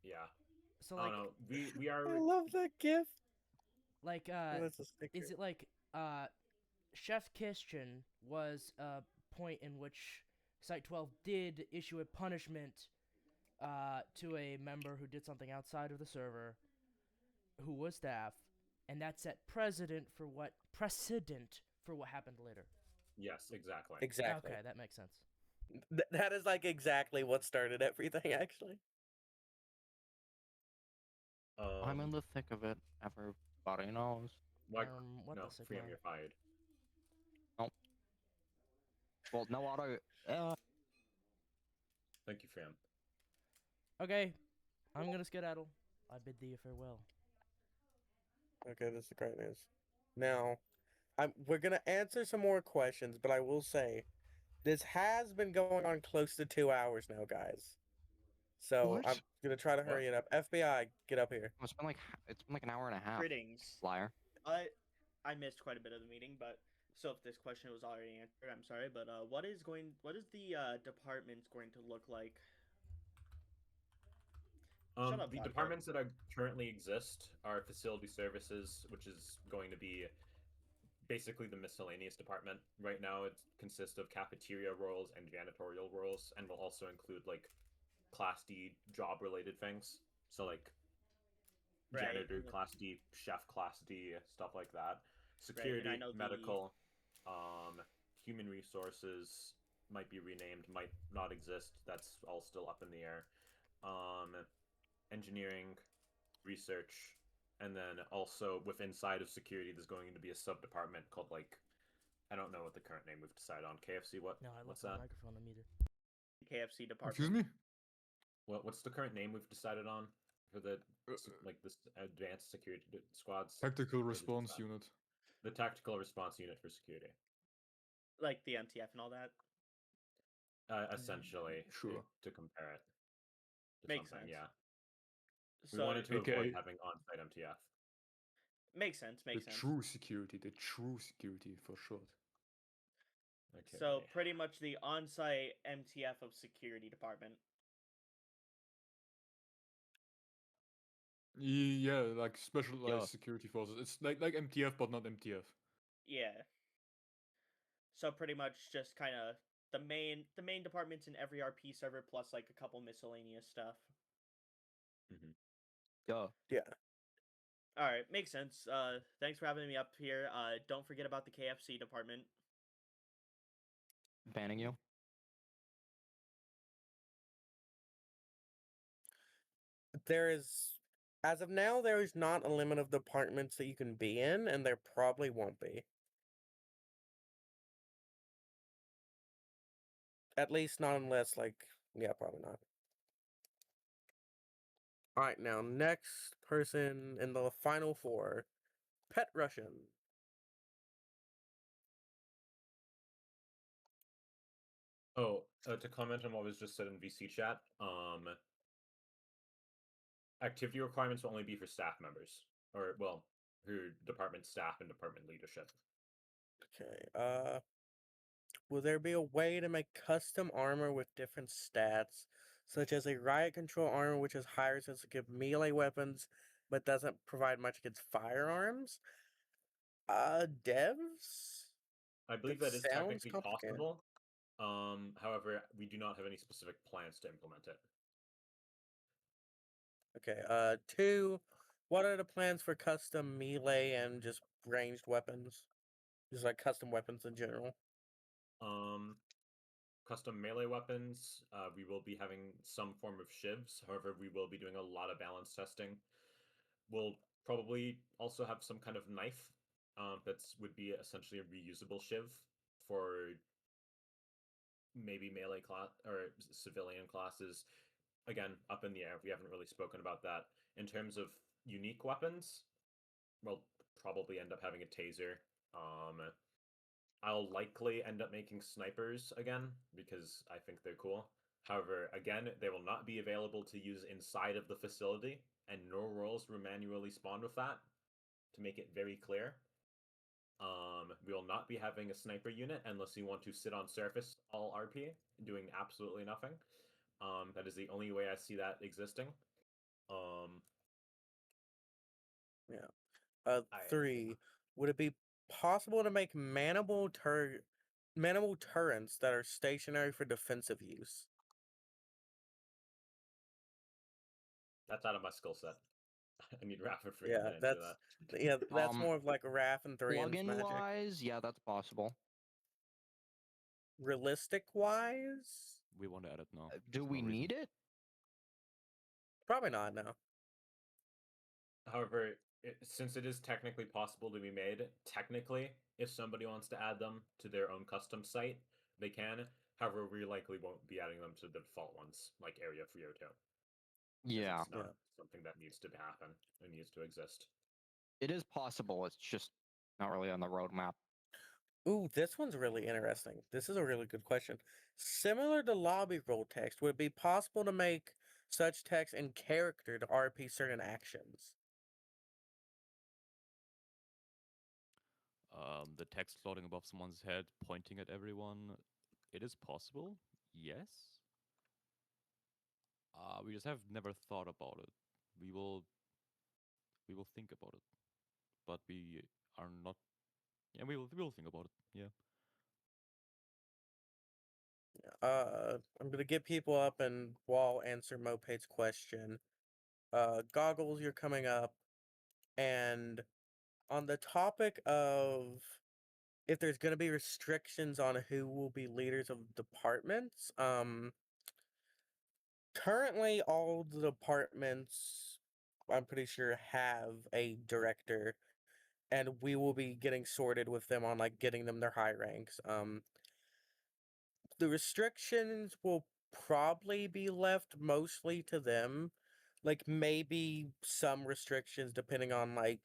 Yeah. So I like, don't know. We are. I love that gif. like, That's a sticker. is it like Chef Kitchen was a point in which Site 12 did issue a punishment to a member who did something outside of the server, who was staff, and that set precedent for what happened later. Yes, exactly. Exactly. Okay, that makes sense. That is like exactly what started everything, actually. I'm in the thick of it. Everybody knows. Like, What no, the sick Freem, man? you're fired. No. Well, no auto. Thank you, Freem. Okay, I'm gonna skedaddle. I bid thee a farewell. Okay, this is great news. Now, we're gonna answer some more questions, but I will say, this has been going on close to 2 hours now, guys. So What? I'm gonna try to hurry it up. FBI, get up here. It's been like an hour and a half. Greetings. Liar. I missed quite a bit of the meeting, but so if this question was already answered, I'm sorry. But what is the departments going to look like? Shut up, The Vodka. departments that currently exist are facility services, which is going to be basically the miscellaneous department. Right now, it consists of cafeteria roles and janitorial roles, and will also include like Class D job-related things. So like janitor Class D, chef Class D, stuff like that. Security, I know medical, human resources might be renamed, might not exist. That's all still up in the air. Engineering, research, and then also inside of security, there's going to be a sub-department called, like, I don't know what the current name we've decided on. KFC, what? No, I What's left my that? microphone unmuted. KFC department. Excuse me? What's the current name we've decided on for the like this advanced security squads? Tactical response unit. The tactical response unit for security. Like the MTF and all that. Essentially, Sure. to compare it. To Makes something, sense. yeah. So We wanted to Okay. avoid having on-site MTF. Makes sense. Makes the sense. true security for short. Okay. So pretty much the on-site MTF of security department. Yeah, like specialized security forces. It's like MTF, but not MTF. Yeah. So pretty much just kind of the main departments in every RP server plus like a couple miscellaneous stuff. Yeah. All right, makes sense. Thanks for having me up here. Don't forget about the KFC department. Banning you. There is, as of now, there is not a limit of departments that you can be in, and there probably won't be. At least not unless, like, yeah, probably not. Alright, now, next person in the final four, Pet Russian. Oh, to comment on what was just said in VC chat, activity requirements will only be for staff members, or well, for department staff and department leadership. Okay. Will there be a way to make custom armor with different stats, such as a riot control armor which is higher sensitive melee weapons, but doesn't provide much against firearms? Devs? I believe That that is sounds technically complicated. possible. However, we do not have any specific plans to implement it. Okay. Two. What are the plans for custom melee and just ranged weapons? Just like custom weapons in general. Custom melee weapons, we will be having some form of shivs. However, we will be doing a lot of balance testing. We'll probably also have some kind of knife that would be essentially a reusable shiv for maybe melee class or civilian classes. Again, up in the air. We haven't really spoken about that. In terms of unique weapons, we'll probably end up having a taser. I'll likely end up making snipers again because I think they're cool. However, again, they will not be available to use inside of the facility, and no roles were manually spawned with that, to make it very clear. We will not be having a sniper unit unless you want to sit on surface all RP, doing absolutely nothing. That is the only way I see that existing. Yeah. Three. Would it be possible to make manimal turrets that are stationary for defensive use? That's out of my skill set. I need Rafa for Yeah, to answer that's that. that's more of like a Raph and 3M's Plugin magic. wise, yeah, that's possible. Realistic wise, We want to add it now. Do we need it? probably not. No. However, since it is technically possible to be made, technically, if somebody wants to add them to their own custom site, they can. However, we likely won't be adding them to the default ones, like Area 302. Yeah. It's not something that needs to happen. It needs to exist. It is possible. It's just not really on the roadmap. Ooh, this one's really interesting. This is a really good question. Similar to lobby role text, would it be possible to make such text in character to RP certain actions? The text floating above someone's head, pointing at everyone. It is possible, yes. We just have never thought about it. We will think about it, but we are not. Yeah, we will think about it. Yeah. I'm gonna get people up and while answer Mopate's question. Goggles, you're coming up, and on the topic of if there's gonna be restrictions on who will be leaders of departments, currently all the departments, I'm pretty sure, have a director, and we will be getting sorted with them on like getting them their high ranks. The restrictions will probably be left mostly to them. Like maybe some restrictions depending on like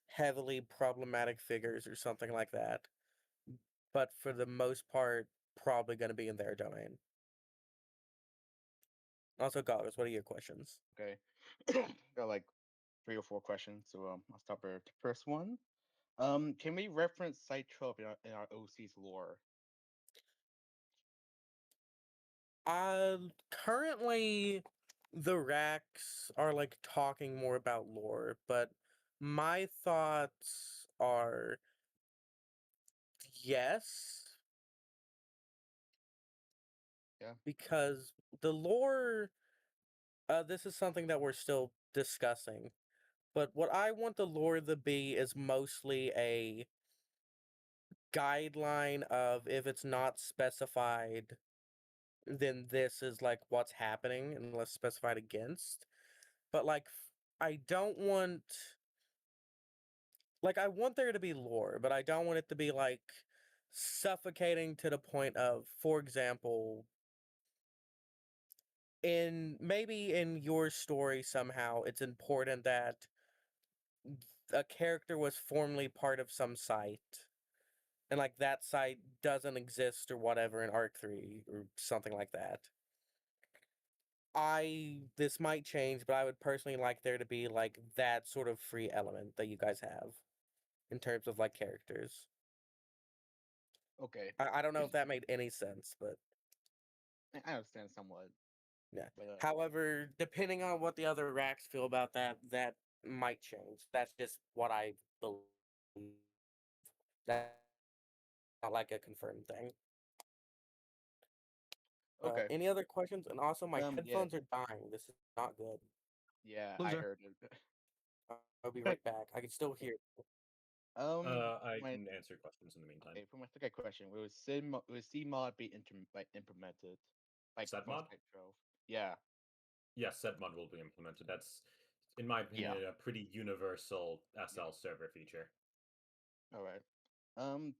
heavily problematic figures or something like that. But for the most part, probably going to be in their domain. Also, Goggles, what are your questions? Okay. Got like 3 or 4 questions, so I'll start with the first one. Can we reference Site 12 in our OC's lore? Currently, the racks are like talking more about lore, but my thoughts are yes. Yeah. Because the lore, this is something that we're still discussing. But what I want the lore to be is mostly a guideline of if it's not specified, then this is like what's happening unless specified against. But like, I don't want. Like, I want there to be lore, but I don't want it to be like suffocating to the point of, for example, maybe in your story somehow it's important that a character was formerly part of some site and like that site doesn't exist or whatever in Arc 3 or something like that. This might change, but I would personally like there to be like that sort of free element that you guys have in terms of like characters. Okay, I don't know if that made any sense, but I understand somewhat. yeah. But However, depending on what the other racks feel about that, that might change. That's just what I believe. That's not like a confirmed thing. okay. Any other questions? And also, my Yeah. headphones are dying. This is not good. Yeah, I Loser. heard it. I'll be right back. I can still hear. I my can answer questions in the meantime. okay, for my second question, will CMod be implemented like Set from mod? Site 12? Yeah. Yes, set mod will be implemented. That's, in my opinion, Yeah. a pretty universal SL server feature. All right.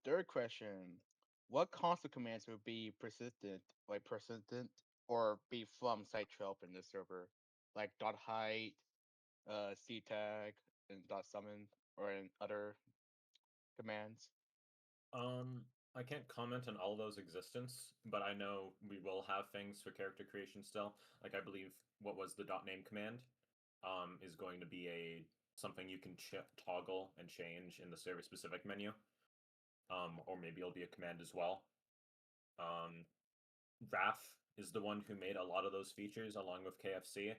Third question: what console commands will be persistent, or be from Site 12 in this server, like dot height, ctag, and dot summon, or in other commands? I can't comment on all those existence, but I know we will have things for character creation still. Like I believe what was the dot name command, is going to be something you can toggle and change in the server specific menu. Or maybe it'll be a command as well. Wrath is the one who made a lot of those features along with KFC,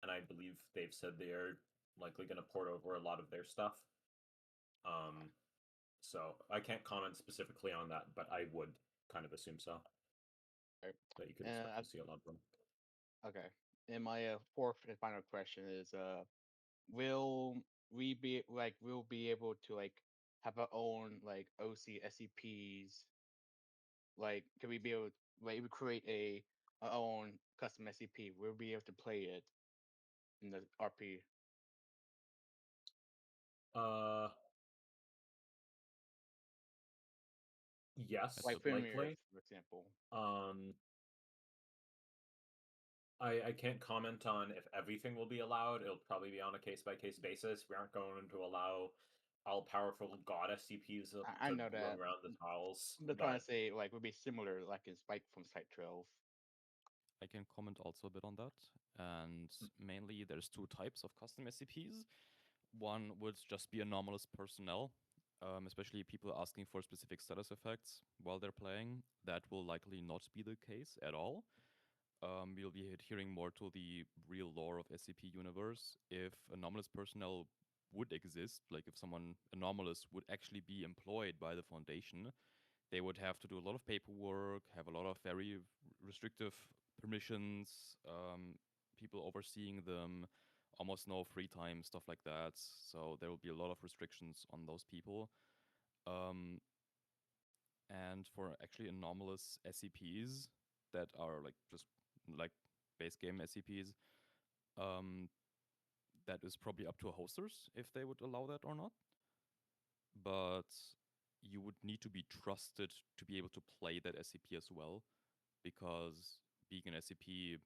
and I believe they've said they're likely going to port over a lot of their stuff. So I can't comment specifically on that, but I would kind of assume so. Right. That you could expect to see a lot of them. Okay. And my fourth and final question is: will we'll be able to like have our own like OC SCPs? Like, can we be able like we create our own custom SCP? We'll be able to play it in the RP. Yes, Like likely. Premiere, for example. I can't comment on if everything will be allowed. It'll probably be on a case by case basis. We aren't going to allow all powerful god SCPs to I know that. roam around the tiles. I'm just trying to say like would be similar like in Spike from Site 12. I can comment also a bit on that. And mainly, there's two types of custom SCPs. One would just be anomalous personnel, especially people asking for specific status effects while they're playing. That will likely not be the case at all. We'll be adhering more to the real lore of SCP universe. If anomalous personnel would exist, like if someone anomalous would actually be employed by the Foundation, they would have to do a lot of paperwork, have a lot of very restrictive permissions, people overseeing them, almost no free time, stuff like that. So there will be a lot of restrictions on those people. And for actually anomalous SCPs that are like just like base game SCPs, that is probably up to hosters if they would allow that or not. But you would need to be trusted to be able to play that SCP as well, because being an SCP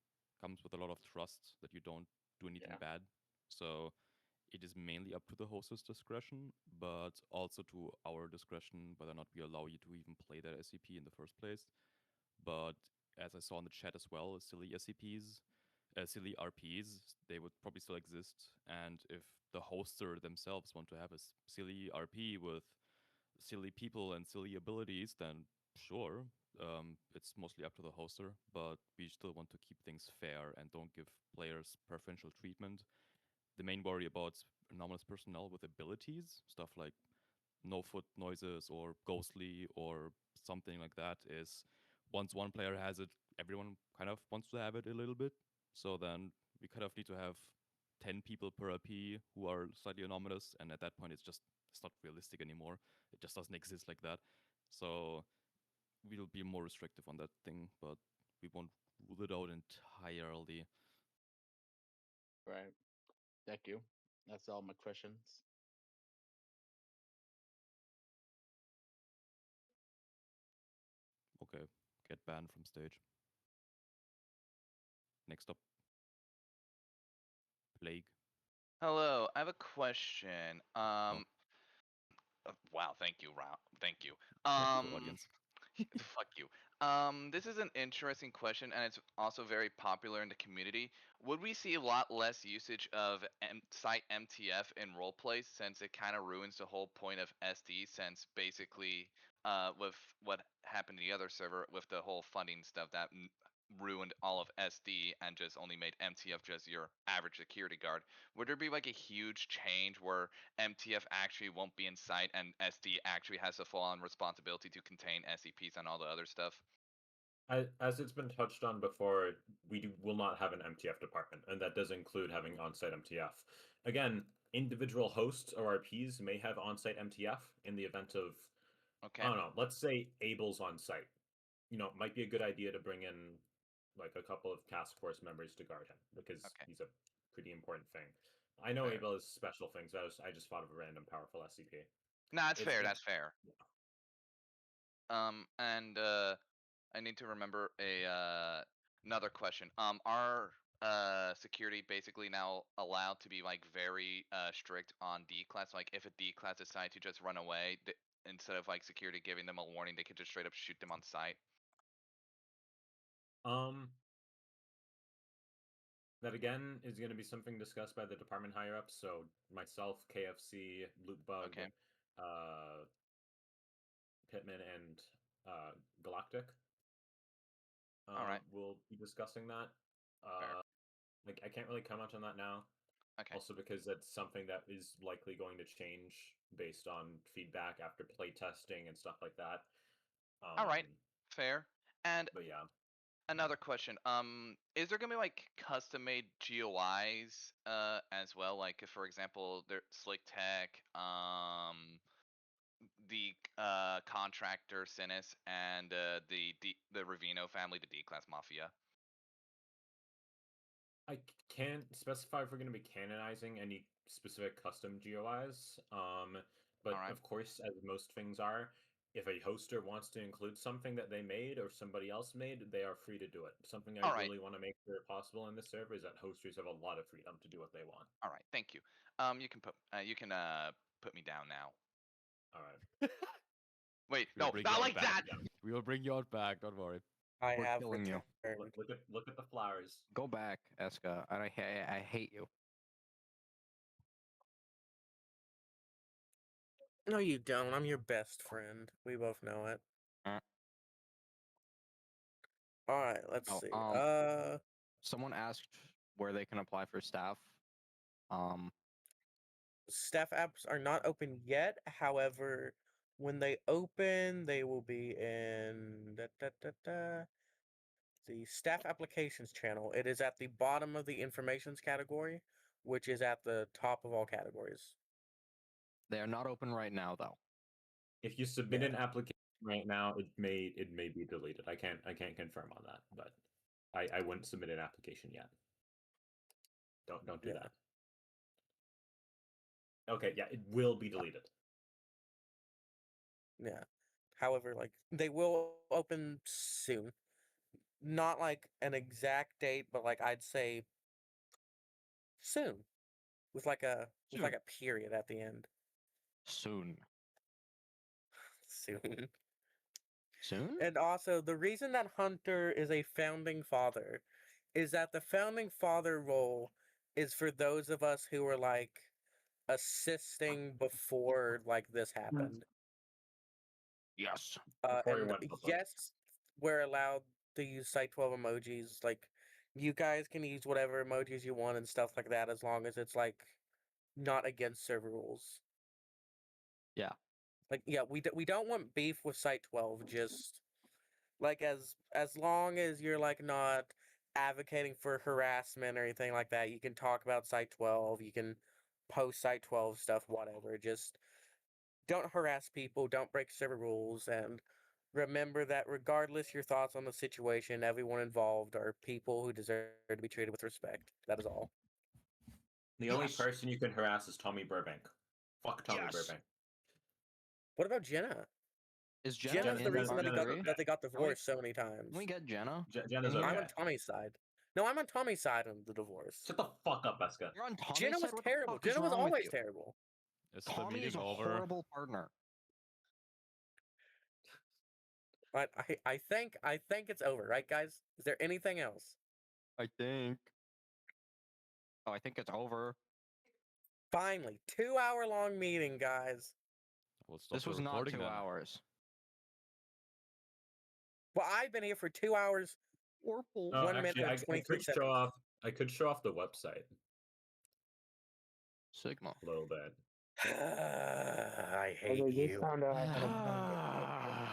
comes with a lot of trust that you don't do anything bad. So it is mainly up to the host's discretion, but also to our discretion whether or not we allow you to even play that SCP in the first place. But as I saw in the chat as well, silly SCPs, silly RPs, they would probably still exist. And if the hoster themselves want to have a silly RP with silly people and silly abilities, then sure, it's mostly up to the hoster. But we still want to keep things fair and don't give players preferential treatment. The main worry about anomalous personnel with abilities, stuff like no foot noises or ghostly or something like that, is once one player has it, everyone kind of wants to have it a little bit. So then we kind of need to have 10 people per RP who are slightly anomalous, and at that point it's not realistic anymore. It just doesn't exist like that. So we'll be more restrictive on that thing, but we won't rule it out entirely. Right. Thank you. That's all my questions. Okay, get banned from stage. Next up, Plague. Hello, I have a question. Wow, thank you, Thank you. Not the audience. Fuck you. This is an interesting question, and it's also very popular in the community. Would we see a lot less usage of site MTF in roleplay, since it kind of ruins the whole point of SD? Since basically, with what happened to the other server with the whole funding stuff, that ruined all of SD and just only made MTF just your average security guard. Would there be like a huge change where MTF actually won't be in sight and SD actually has a full-on responsibility to contain SCPs and all the other stuff? As it's been touched on before, will not have an MTF department, and that does include having on-site MTF. Again, individual hosts or RPs may have on-site MTF in the event of, I don't know, let's say Abel's on site. It might be a good idea to bring in like a couple of task force members to guard him, because he's a pretty important thing. I know Abel has special things. I just thought of a random powerful SCP. No, that's fair. That's fair. And I need to remember another question. Are security basically now allowed to be like very strict on D class? Like if a D class decides to just run away, instead of like security giving them a warning, they could just straight up shoot them on sight. That again is going to be something discussed by the department higher ups. So myself, KFC, Lootbug, Pittman, and Galactic. All right. We'll be discussing that. Like I can't really comment on that now. Okay. Also because that's something that is likely going to change based on feedback after play testing and stuff like that. All right. Fair. And but yeah. Another question. Is there gonna be like custom made GOIs as well? Like if, for example, there Slick Tech, the contractor Sinis, and the Ravino family, the D-class mafia. I can't specify if we're going to be canonizing any specific custom GOIs. But of course, as most things are, if a hoster wants to include something that they made or somebody else made, they are free to do it. Something I really want to make sure possible in this server is that hosters have a lot of freedom to do what they want. All right, thank you. You can put me down now. All right. Wait, no, not like that. We will bring you out back. Don't worry. We're killing you. Look at the flowers. Go back, Eska. I hate you. No, you don't. I'm your best friend. We both know it. All right, let's see. Someone asked where they can apply for staff. Staff apps are not open yet. However, when they open, they will be in the staff applications channel. It is at the bottom of the informations category, which is at the top of all categories. They are not open right now, though. If you submit an application right now, it may be deleted. I can't confirm on that, but I wouldn't submit an application yet. Don't do that. Okay, yeah, it will be deleted. Yeah. However, like they will open soon. Not like an exact date, but like I'd say soon. With like a period at the end. Soon. Soon. Soon? And also, the reason that Hunter is a founding father is that the founding father role is for those of us who were like assisting before like this happened. Yes. And yes, we're allowed to use Site 12 emojis. Like, you guys can use whatever emojis you want and stuff like that, as long as it's like not against server rules. Yeah. Like, yeah, we don't want beef with Site 12. Just like as long as you're like not advocating for harassment or anything like that, you can talk about Site 12. You can post Site 12 stuff, whatever. Just don't harass people. Don't break server rules, and remember that regardless your thoughts on the situation, everyone involved are people who deserve to be treated with respect. That is all. The only person you can harass is Tommy Burbank. Fuck Tommy Burbank. What about Jenna? Is Jenna's Jenna's the reason that they got divorced so many times. Can we get Jenna? Jenna's okay. I'm on Tommy's side. No, I'm on Tommy's side on the divorce. Shut the fuck up, Eska. You're on Tommy's Jenna side? was What the terrible. fuck is Jenna was wrong with always you? terrible. Is the Tommy meeting is a over? horrible partner. But I think it's over, right, guys? Is there anything else? I think. Oh, I think it's over. Finally, 2-hour long meeting, guys. We'll stop This the was not recording 2 then. hours. Well, I've been here for 2 hours, No, 1 minute actually, and I 23 could seconds. show off. I could show off the website Signal. a little bit. I hate Although you you. found out how to find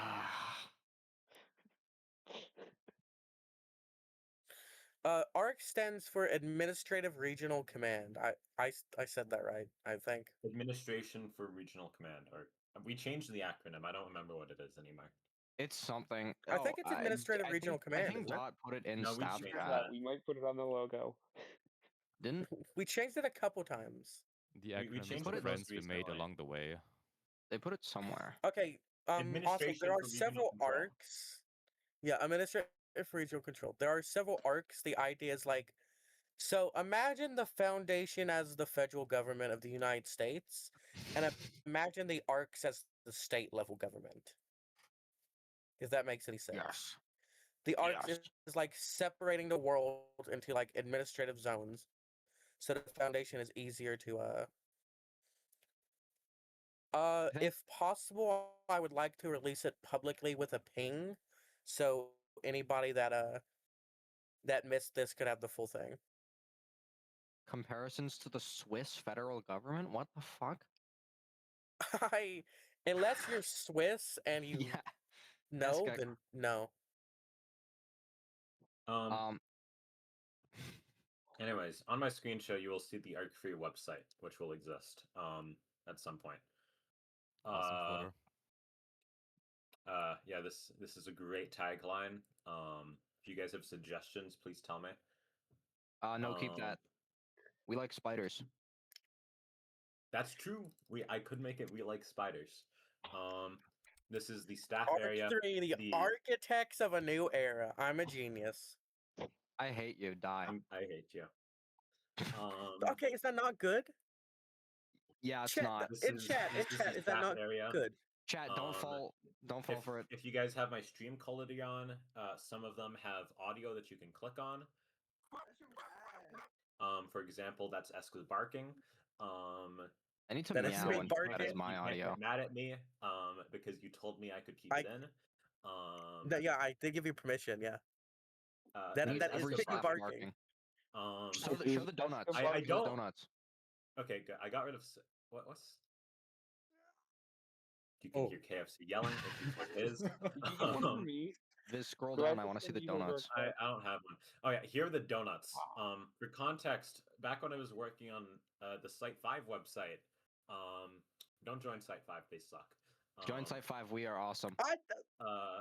it. ARC stands for Administrative Regional Command. I said that right, I think. Administration for Regional Command, or we changed the acronym. I don't remember what it is anymore. It's something. I think it's Administrative Regional Command, I think isn't it? Dot put it in No, we staff changed chat. that. We might put it on the logo. Didn't We changed it a couple times. The We acronym is changed the it most friends we made recently. along the way. they put it somewhere? Okay, also, Administration there are for Regional several Control. arcs. Yeah, Administrative for Regional Control. There are several arcs. The idea is like, so imagine the Foundation as the federal government of the United States, and imagine the arcs as the state level government. If that makes any sense. Yes. The arcs Yes. is like separating the world into like administrative zones, so the Foundation is easier to if possible, I would like to release it publicly with a ping, so anybody that missed this could have the full thing. Comparisons to the Swiss federal government? What the fuck? Unless you're Swiss and you Yeah. know, guy- then no. Anyways, on my screen show, you will see the ARC Free website, which will exist at some point. Awesome footer. Yeah, this is a great tagline. If you guys have suggestions, please tell me. No, keep that. We like spiders. That's true. I could make it. We like spiders. This is the staff Arc area. 3, the architects of a new era. I'm a genius. I hate you. Die. I hate you. Okay, is that not good? Yeah, it's Chat, not. in chat, this is the is that staff not area. good? Chat, don't fall for it. If you guys have my stream quality on, some of them have audio that you can click on. For example, that's Eska's barking. I need to That is meow me and barking. that is my You can't audio. get mad at me, because you told me I could keep it in. Yeah, I did give you permission. Yeah. That Needs that is every you staff barking. Show the donuts. I Show the don't. donuts. Okay, good. I got rid of what's. You can hear KFC yelling. If it is. Viz, scroll down. I want to see the donuts. I don't have one. Oh yeah, here are the donuts. For context, back when I was working on the Site 5 website, don't join Site 5. They suck. Join Site 5. We are awesome.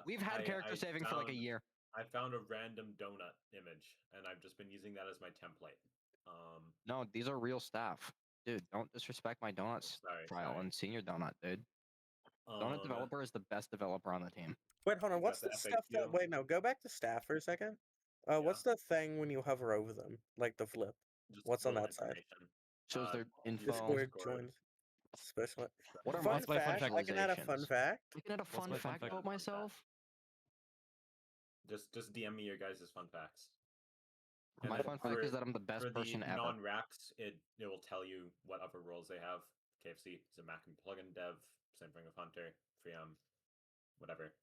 We've had character saving for like a year. I found a random donut image, and I've just been using that as my template. No, these are real staff. Dude, don't disrespect my donuts trial and senior donut, dude. Donut developer is the best developer on the team. Wait, hold on. Is What's that the the stuff that? FAQ? Wait, no. Go back to staff for a second. What's the thing when you hover over them, like the flip? Just What's on little that side? information. Shows their info. Discord joined. Special. What are fun my fact? I can add a fun specializations? fact. I can add a fun fact about myself. Just DM me your guys' fun facts. My then fun fact is that I'm the best for person the ever. non-racks, it will tell you what other roles they have. KFC is a Mac and plugin dev. Same thing with Hunter, Freem, whatever.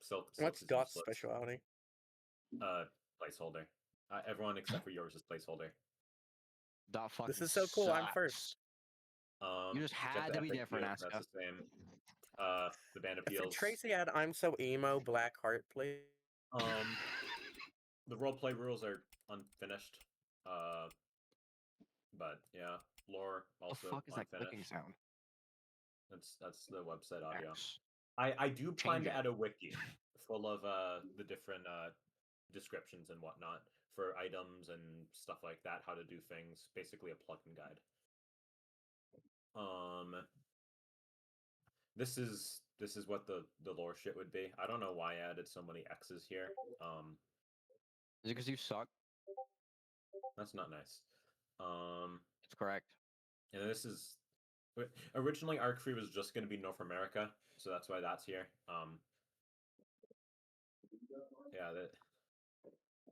Silk What's is Dot's useless. specialty? Placeholder. Everyone except for yours is placeholder. Dot fucking This is so cool. I'm sucks. first. You just check had the to be FAQ, different, That's Asuka. the same. The band If appeals. Tracy had "I'm so emo" black heart, please. The roleplay rules are unfinished. But yeah, lore The also fuck is that unfinished. clicking sound? That's the website audio. X. I do plan Change to it. add a wiki full of the different descriptions and whatnot for items and stuff like that, how to do things, basically a plugin guide. This is what the lore shit would be. I don't know why I added so many X's here. Is it because you suck? That's not nice. It's correct. And this is originally ARC Free was just going to be North America, so that's why that's here. Yeah, that.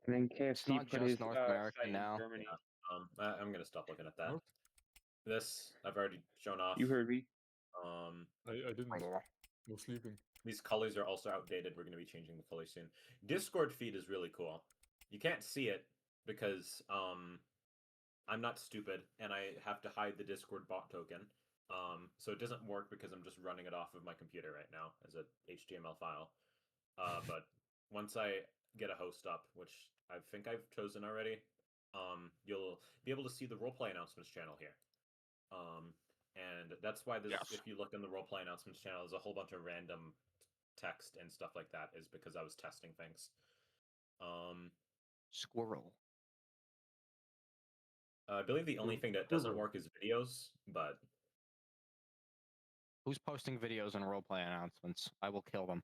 And then It's KFC not put just his North America site in now. Germany. Yeah. I'm gonna stop looking at that. This I've already shown off. You heard me. I didn't. I was sleeping. These colors are also outdated. We're going to be changing the colors soon. Discord feed is really cool. You can't see it because I'm not stupid and I have to hide the Discord bot token. So it doesn't work because I'm just running it off of my computer right now as a HTML file. But once I get a host up, which I think I've chosen already, you'll be able to see the roleplay announcements channel here. And that's why this, if you look in the roleplay announcements channel, there's a whole bunch of random text and stuff like that, is because I was testing things. Squirrel. I believe the only thing that doesn't work is videos, but Who's posting videos and roleplay announcements? I will kill them.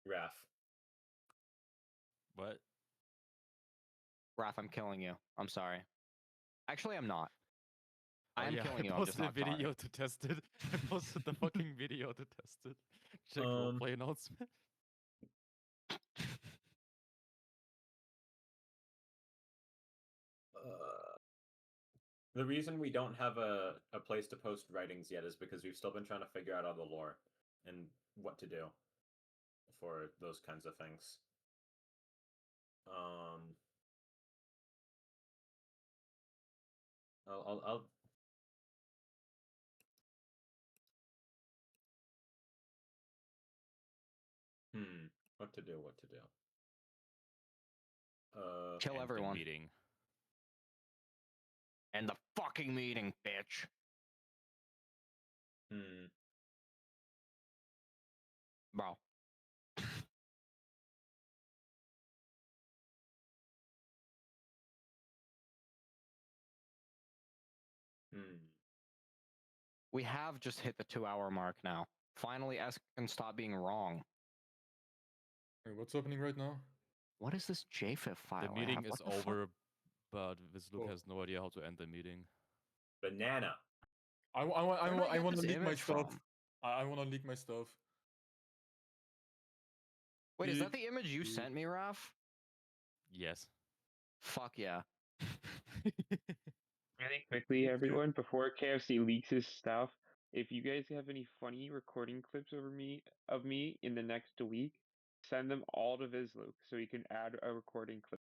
Raph. What? Raph, I'm killing you. I'm sorry. Actually, I'm not. I Oh, am yeah, killing you. I I'm just posted a not sorry. video to test it. I posted the fucking video to test it. Check roleplay announcement. The reason we don't have a place to post writings yet is because we've still been trying to figure out all the lore and what to do for those kinds of things. I'll what to do? Kill everyone. Meeting. End the fucking meeting, bitch. Bro. We have just hit the 2-hour mark now. Finally, S can stop being wrong. Hey, what's happening right now? What is this JFIF file? The I meeting have? is What the fuck? over, but Vizluk has no idea how to end the meeting. Banana. I Where did I get want to this leak my image stuff. from? I want to leak my stuff. Wait, is that Leak. the image you sent me, Raph? Yes. Fuck yeah. Really quickly, everyone, before KFC leaks his stuff, if you guys have any funny recording clips of me in the next week, send them all to Vizluk so he can add a recording clip.